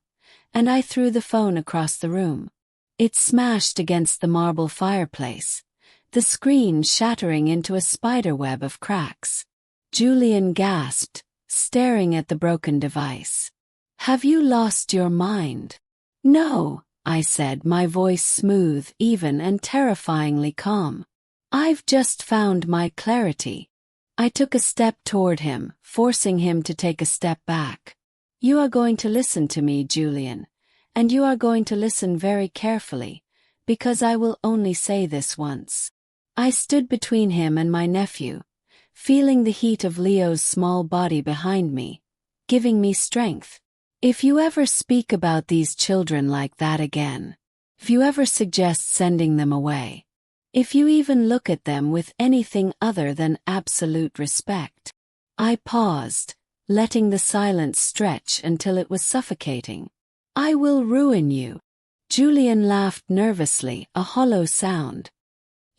and I threw the phone across the room. It smashed against the marble fireplace, the screen shattering into a spiderweb of cracks. Julian gasped, staring at the broken device. Have you lost your mind? No, I said, my voice smooth, even, and terrifyingly calm. I've just found my clarity. I took a step toward him, forcing him to take a step back. You are going to listen to me, Julian, and you are going to listen very carefully, because I will only say this once. I stood between him and my nephew, feeling the heat of Leo's small body behind me, giving me strength. If you ever speak about these children like that again, if you ever suggest sending them away, if you even look at them with anything other than absolute respect. I paused, letting the silence stretch until it was suffocating. I will ruin you. Julian laughed nervously, a hollow sound.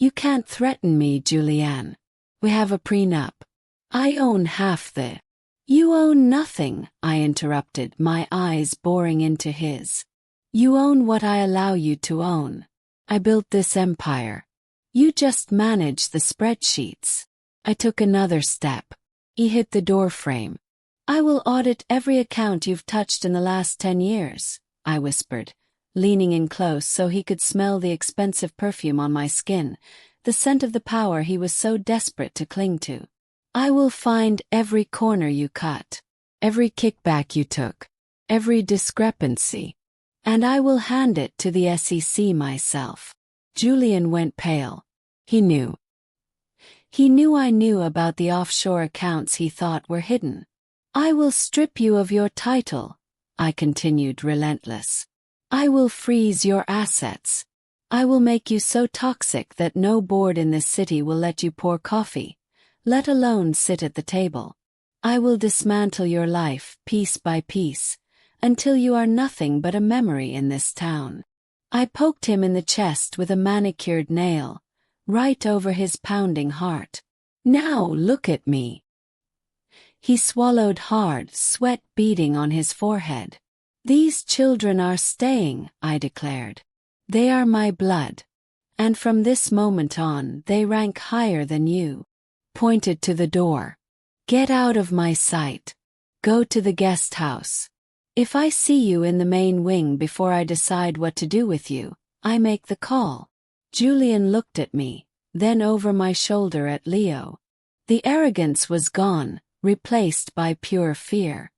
You can't threaten me, Julianne. We have a prenup. I own half the... You own nothing, I interrupted, my eyes boring into his. You own what I allow you to own. I built this empire. You just manage the spreadsheets. I took another step. He hit the door frame. I will audit every account you've touched in the last 10 years, I whispered, leaning in close so he could smell the expensive perfume on my skin, the scent of the power he was so desperate to cling to. I will find every corner you cut, every kickback you took, every discrepancy, and I will hand it to the SEC myself. Julian went pale. He knew. He knew I knew about the offshore accounts he thought were hidden. I will strip you of your title, I continued, relentless. I will freeze your assets. I will make you so toxic that no board in this city will let you pour coffee, let alone sit at the table. I will dismantle your life, piece by piece, until you are nothing but a memory in this town. I poked him in the chest with a manicured nail, right over his pounding heart. Now look at me. He swallowed hard, sweat beading on his forehead. These children are staying, I declared. They are my blood. And from this moment on, they rank higher than you. Pointed to the door. Get out of my sight. Go to the guest house. If I see you in the main wing before I decide what to do with you, I make the call. Julian looked at me, then over my shoulder at Leo. The arrogance was gone, replaced by pure fear.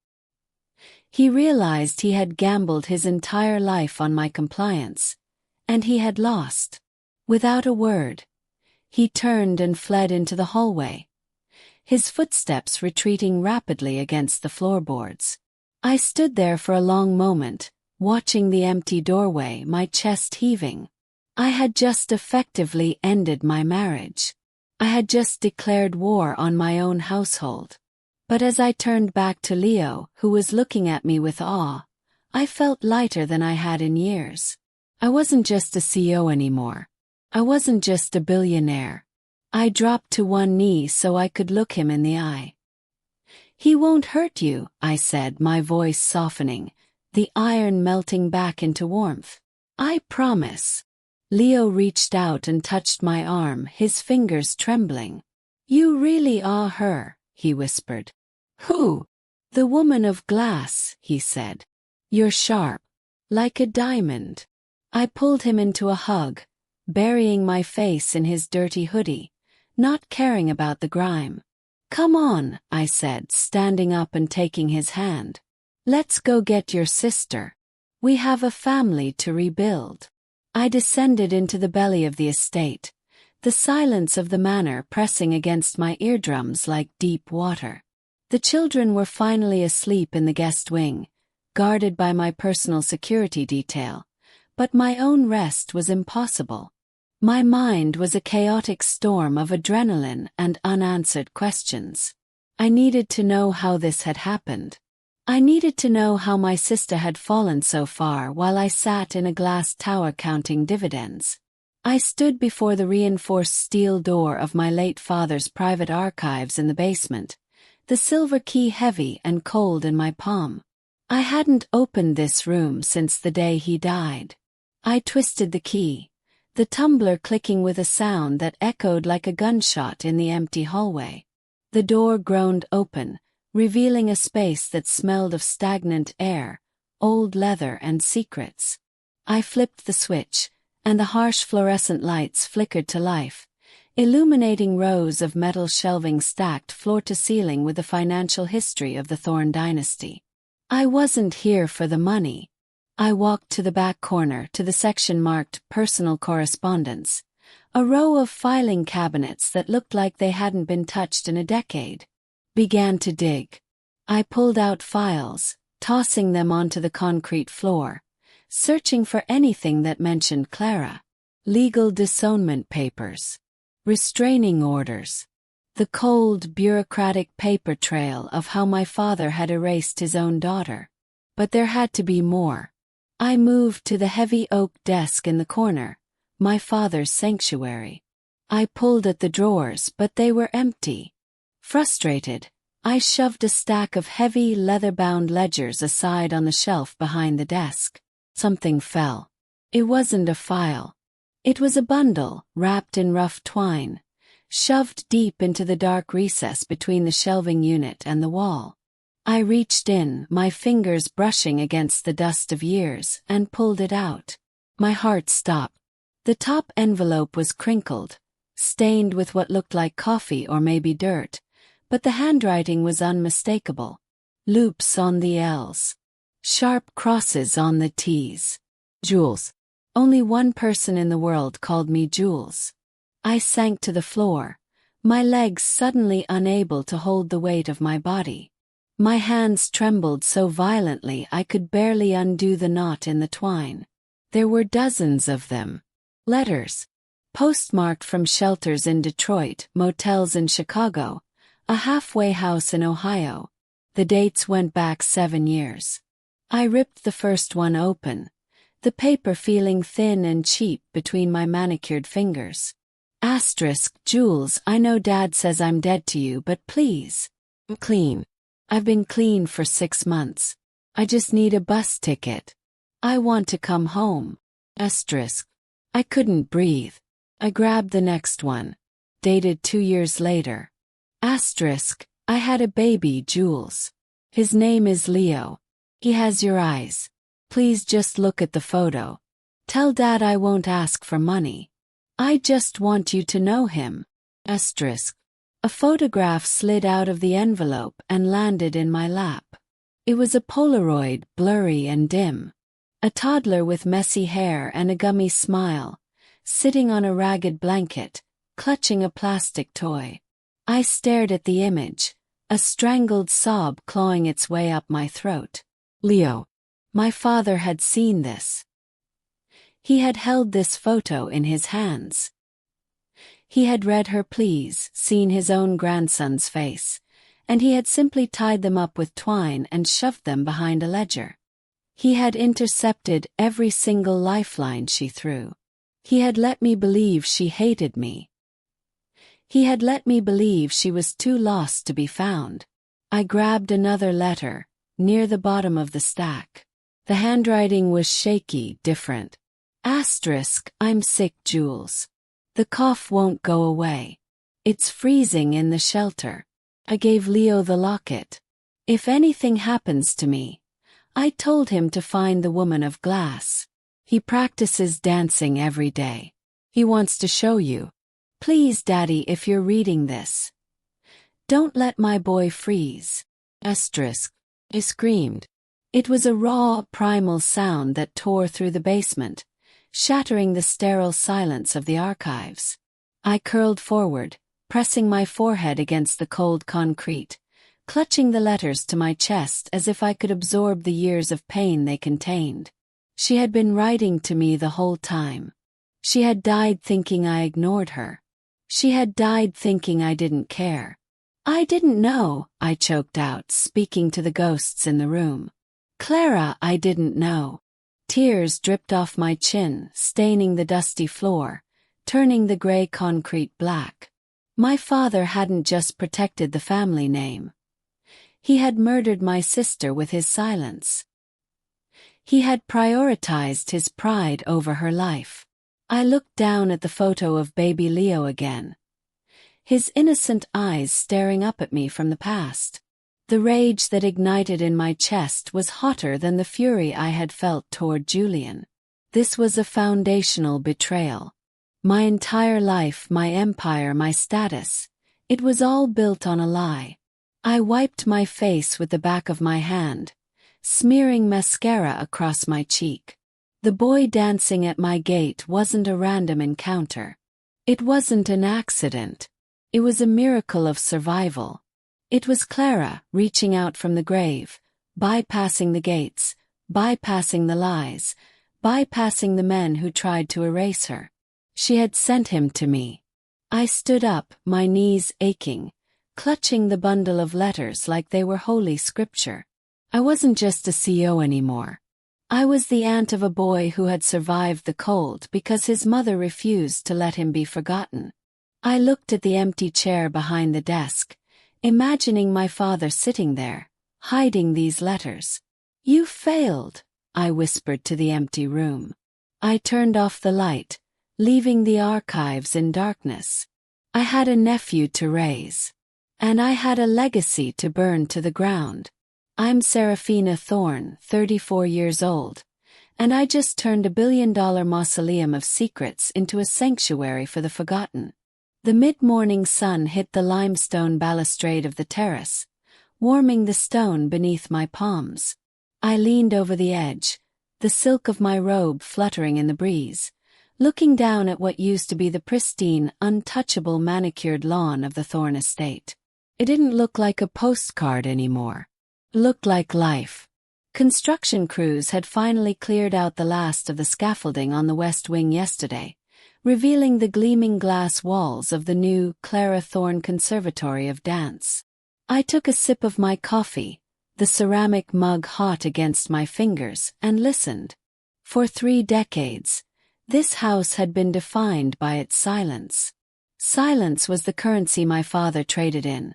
He realized he had gambled his entire life on my compliance, and he had lost. Without a word, he turned and fled into the hallway, his footsteps retreating rapidly against the floorboards. I stood there for a long moment, watching the empty doorway, my chest heaving. I had just effectively ended my marriage. I had just declared war on my own household. But as I turned back to Leo, who was looking at me with awe, I felt lighter than I had in years. I wasn't just a CEO anymore. I wasn't just a billionaire. I dropped to one knee so I could look him in the eye. He won't hurt you, I said, my voice softening. the iron melting back into warmth. I promise. Leo reached out and touched my arm, his fingers trembling. You really are her, he whispered. Who? The woman of glass, he said. You're sharp. Like a diamond. I pulled him into a hug, burying my face in his dirty hoodie, not caring about the grime. Come on, I said, standing up and taking his hand. Let's go get your sister. We have a family to rebuild. I descended into the belly of the estate, the silence of the manor pressing against my eardrums like deep water. The children were finally asleep in the guest wing, guarded by my personal security detail, but my own rest was impossible. My mind was a chaotic storm of adrenaline and unanswered questions. I needed to know how this had happened. I needed to know how my sister had fallen so far while I sat in a glass tower counting dividends. I stood before the reinforced steel door of my late father's private archives in the basement, the silver key heavy and cold in my palm. I hadn't opened this room since the day he died. I twisted the key, the tumbler clicking with a sound that echoed like a gunshot in the empty hallway. The door groaned open, revealing a space that smelled of stagnant air, old leather and secrets. I flipped the switch, and the harsh fluorescent lights flickered to life, illuminating rows of metal shelving stacked floor to ceiling with the financial history of the Thorne dynasty. I wasn't here for the money. I walked to the back corner to the section marked Personal Correspondence, a row of filing cabinets that looked like they hadn't been touched in a decade. Began to dig. I pulled out files, tossing them onto the concrete floor, searching for anything that mentioned Clara. Legal disownment papers. Restraining orders. The cold, bureaucratic paper trail of how my father had erased his own daughter. But there had to be more. I moved to the heavy oak desk in the corner, my father's sanctuary. I pulled at the drawers, but they were empty. Frustrated, I shoved a stack of heavy, leather-bound ledgers aside on the shelf behind the desk. Something fell. It wasn't a file. It was a bundle, wrapped in rough twine, shoved deep into the dark recess between the shelving unit and the wall. I reached in, my fingers brushing against the dust of years, and pulled it out. My heart stopped. The top envelope was crinkled, stained with what looked like coffee or maybe dirt, but the handwriting was unmistakable. Loops on the L's. Sharp crosses on the T's. Jules. Only one person in the world called me Jules. I sank to the floor, my legs suddenly unable to hold the weight of my body. My hands trembled so violently I could barely undo the knot in the twine. There were dozens of them. Letters. Postmarked from shelters in Detroit, motels in Chicago, a halfway house in Ohio. The dates went back 7 years. I ripped the first one open, the paper feeling thin and cheap between my manicured fingers. Asterisk, Jules, I know Dad says I'm dead to you, but please. I'm clean. I've been clean for 6 months. I just need a bus ticket. I want to come home. Asterisk. I couldn't breathe. I grabbed the next one. Dated 2 years later. Asterisk, I had a baby, Jules. His name is Leo. He has your eyes. Please just look at the photo. Tell Dad I won't ask for money. I just want you to know him. Asterisk. A photograph slid out of the envelope and landed in my lap. It was a Polaroid, blurry and dim. A toddler with messy hair and a gummy smile, sitting on a ragged blanket, clutching a plastic toy. I stared at the image, a strangled sob clawing its way up my throat. Leo. My father had seen this. He had held this photo in his hands. He had read her pleas, seen his own grandson's face, and he had simply tied them up with twine and shoved them behind a ledger. He had intercepted every single lifeline she threw. He had let me believe she hated me. He had let me believe she was too lost to be found. I grabbed another letter, near the bottom of the stack. The handwriting was shaky, different. Asterisk, I'm sick, Jules. The cough won't go away. It's freezing in the shelter. I gave Leo the locket. If anything happens to me, I told him to find the woman of glass. He practices dancing every day. He wants to show you. Please, Daddy, if you're reading this, don't let my boy freeze. Asterisk. I screamed. It was a raw, primal sound that tore through the basement, shattering the sterile silence of the archives. I curled forward, pressing my forehead against the cold concrete, clutching the letters to my chest as if I could absorb the years of pain they contained. She had been writing to me the whole time. She had died thinking I ignored her. She had died thinking I didn't care. I didn't know, I choked out, speaking to the ghosts in the room. Clara, I didn't know. Tears dripped off my chin, staining the dusty floor, turning the gray concrete black. My father hadn't just protected the family name. He had murdered my sister with his silence. He had prioritized his pride over her life. I looked down at the photo of baby Leo again, his innocent eyes staring up at me from the past. The rage that ignited in my chest was hotter than the fury I had felt toward Julian. This was a foundational betrayal. My entire life, my empire, my status, it was all built on a lie. I wiped my face with the back of my hand, smearing mascara across my cheek. The boy dancing at my gate wasn't a random encounter. It wasn't an accident. It was a miracle of survival. It was Clara reaching out from the grave, bypassing the gates, bypassing the lies, bypassing the men who tried to erase her. She had sent him to me. I stood up, my knees aching, clutching the bundle of letters like they were holy scripture. I wasn't just a CO anymore. I was the aunt of a boy who had survived the cold because his mother refused to let him be forgotten. I looked at the empty chair behind the desk, imagining my father sitting there, hiding these letters. You failed, I whispered to the empty room. I turned off the light, leaving the archives in darkness. I had a nephew to raise. And I had a legacy to burn to the ground. I'm Serafina Thorne, 34 years old, and I just turned $1 billion mausoleum of secrets into a sanctuary for the forgotten. The mid-morning sun hit the limestone balustrade of the terrace, warming the stone beneath my palms. I leaned over the edge, the silk of my robe fluttering in the breeze, looking down at what used to be the pristine, untouchable manicured lawn of the Thorne estate. It didn't look like a postcard anymore. It looked like life. Construction crews had finally cleared out the last of the scaffolding on the west wing yesterday, revealing the gleaming glass walls of the new Clara Thorne Conservatory of Dance. I took a sip of my coffee, the ceramic mug hot against my fingers, and listened. For 3 decades, this house had been defined by its silence. Silence was the currency my father traded in.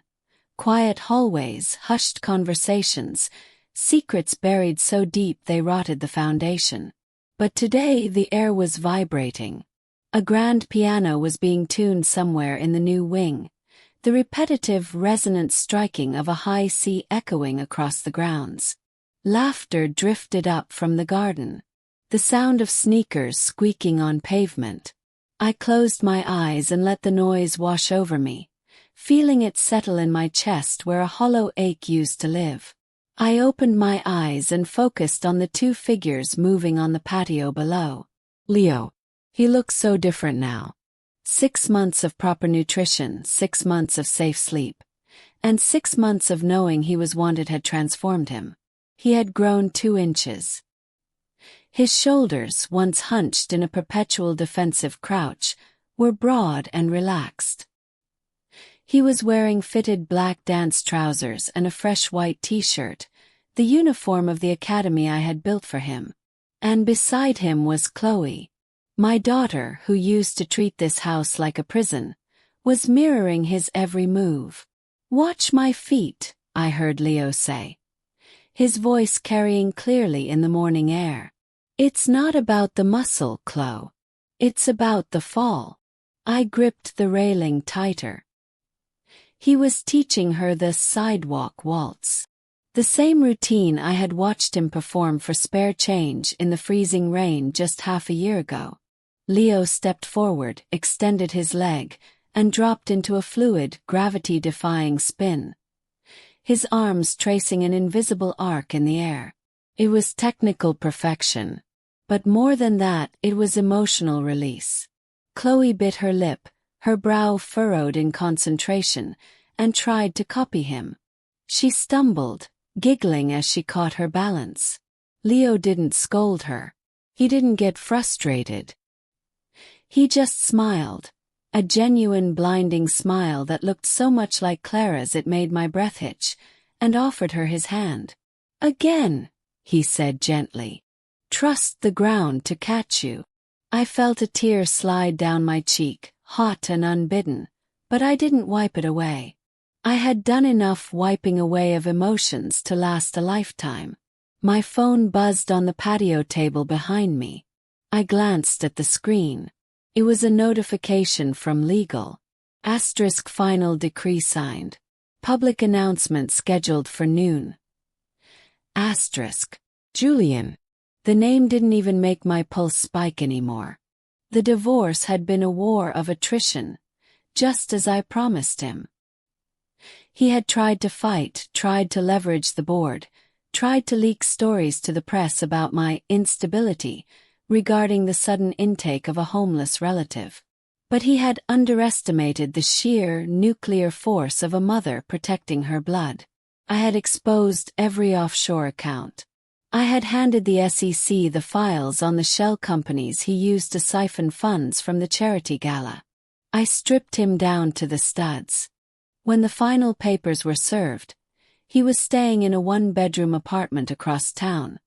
Quiet hallways, hushed conversations, secrets buried so deep they rotted the foundation. But today the air was vibrating. A grand piano was being tuned somewhere in the new wing, the repetitive, resonant striking of a high C echoing across the grounds. Laughter drifted up from the garden. The sound of sneakers squeaking on pavement. I closed my eyes and let the noise wash over me, feeling it settle in my chest where a hollow ache used to live. I opened my eyes and focused on the 2 figures moving on the patio below. Leo. He looks so different now. 6 months of proper nutrition, 6 months of safe sleep, and 6 months of knowing he was wanted had transformed him. He had grown 2 inches. His shoulders, once hunched in a perpetual defensive crouch, were broad and relaxed. He was wearing fitted black dance trousers and a fresh white t-shirt, the uniform of the academy I had built for him. And beside him was Chloe. My daughter, who used to treat this house like a prison, was mirroring his every move. "Watch my feet," I heard Leo say. his voice carrying clearly in the morning air. "It's not about the muscle, Chloe. It's about the fall." I gripped the railing tighter. He was teaching her the sidewalk waltz. The same routine I had watched him perform for spare change in the freezing rain just half a year ago. Leo stepped forward, extended his leg, and dropped into a fluid, gravity-defying spin, his arms tracing an invisible arc in the air. It was technical perfection. But more than that, it was emotional release. Chloe bit her lip, her brow furrowed in concentration, and tried to copy him. She stumbled, giggling as she caught her balance. Leo didn't scold her. He didn't get frustrated. He just smiled, a genuine blinding smile that looked so much like Clara's it made my breath hitch, and offered her his hand. "Again," he said gently. "Trust the ground to catch you." I felt a tear slide down my cheek, hot and unbidden, but I didn't wipe it away. I had done enough wiping away of emotions to last a lifetime. My phone buzzed on the patio table behind me. I glanced at the screen. It was a notification from legal. * final decree signed. Public announcement scheduled for noon. * Julian. The name didn't even make my pulse spike anymore. The divorce had been a war of attrition, just as I promised him. He had tried to fight, tried to leverage the board, tried to leak stories to the press about my instability regarding the sudden intake of a homeless relative. But he had underestimated the sheer, nuclear force of a mother protecting her blood. I had exposed every offshore account. I had handed the SEC the files on the shell companies he used to siphon funds from the charity gala. I stripped him down to the studs. When the final papers were served, he was staying in a one-bedroom apartment across town.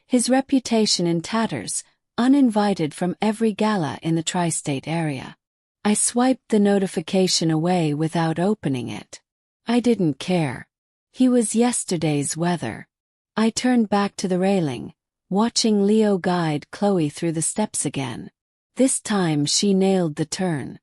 His reputation in tatters, uninvited from every gala in the tri-state area. I swiped the notification away without opening it. I didn't care. He was yesterday's weather. I turned back to the railing, watching Leo guide Chloe through the steps again. This time she nailed the turn.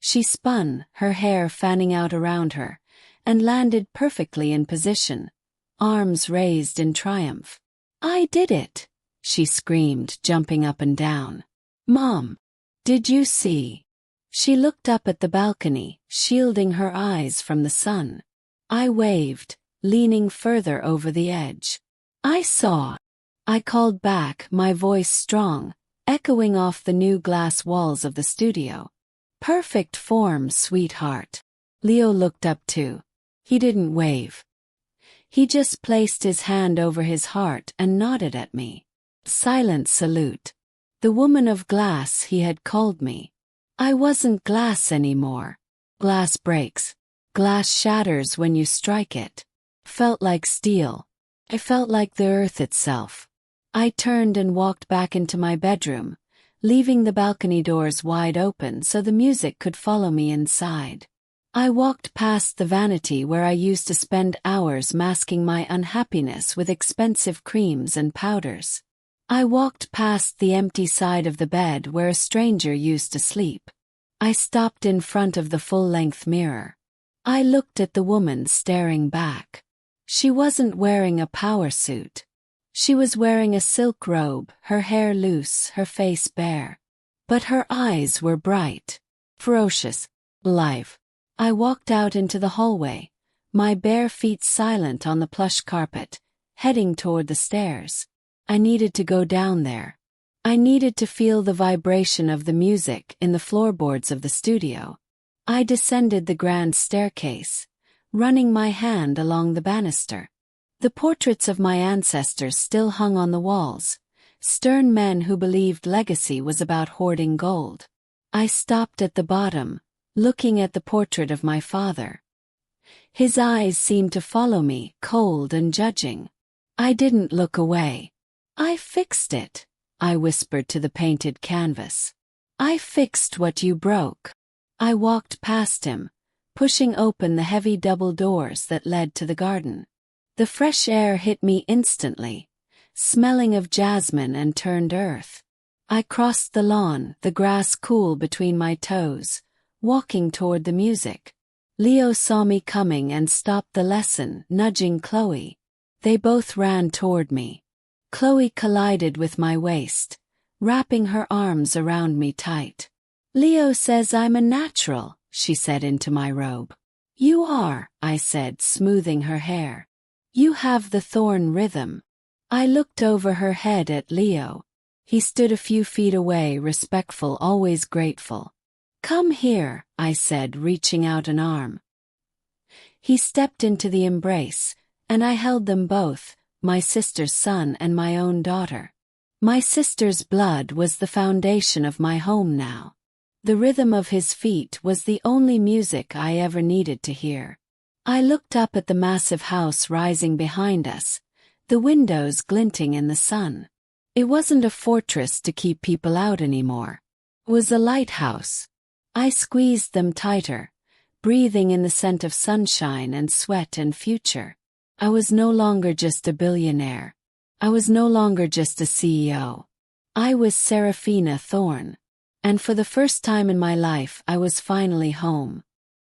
She spun, her hair fanning out around her, and landed perfectly in position, arms raised in triumph. "I did it!" she screamed, jumping up and down. "Mom, did you see?" She looked up at the balcony, shielding her eyes from the sun. I waved, leaning further over the edge. "I saw," I called back, my voice strong, echoing off the new glass walls of the studio. "Perfect form, sweetheart." Leo looked up too. He didn't wave. He just placed his hand over his heart and nodded at me. Silent salute. The woman of glass he had called me. I wasn't glass anymore. Glass breaks. Glass shatters when you strike it. Felt like steel. I felt like the earth itself. I turned and walked back into my bedroom, leaving the balcony doors wide open so the music could follow me inside. I walked past the vanity where I used to spend hours masking my unhappiness with expensive creams and powders. I walked past the empty side of the bed where a stranger used to sleep. I stopped in front of the full-length mirror. I looked at the woman staring back. She wasn't wearing a power suit. She was wearing a silk robe, her hair loose, her face bare. But her eyes were bright, ferocious, alive. I walked out into the hallway, my bare feet silent on the plush carpet, heading toward the stairs. I needed to go down there. I needed to feel the vibration of the music in the floorboards of the studio. I descended the grand staircase, running my hand along the banister. The portraits of my ancestors still hung on the walls, stern men who believed legacy was about hoarding gold. I stopped at the bottom, looking at the portrait of my father. His eyes seemed to follow me, cold and judging. I didn't look away. "I fixed it," I whispered to the painted canvas. "I fixed what you broke." I walked past him, pushing open the heavy double doors that led to the garden. The fresh air hit me instantly, smelling of jasmine and turned earth. I crossed the lawn, the grass cool between my toes, walking toward the music. Leo saw me coming and stopped the lesson, nudging Chloe. They both ran toward me. Chloe collided with my waist, wrapping her arms around me tight. "Leo says I'm a natural," she said into my robe. "You are," I said, smoothing her hair. "You have the thorn rhythm." I looked over her head at Leo. He stood a few feet away, respectful, always grateful. "Come here," I said, reaching out an arm. He stepped into the embrace, and I held them both, my sister's son and my own daughter. My sister's blood was the foundation of my home now. The rhythm of his feet was the only music I ever needed to hear. I looked up at the massive house rising behind us, the windows glinting in the sun. It wasn't a fortress to keep people out anymore. It was a lighthouse. I squeezed them tighter, breathing in the scent of sunshine and sweat and future. I was no longer just a billionaire. I was no longer just a CEO. I was Serafina Thorne. And for the first time in my life I was finally home.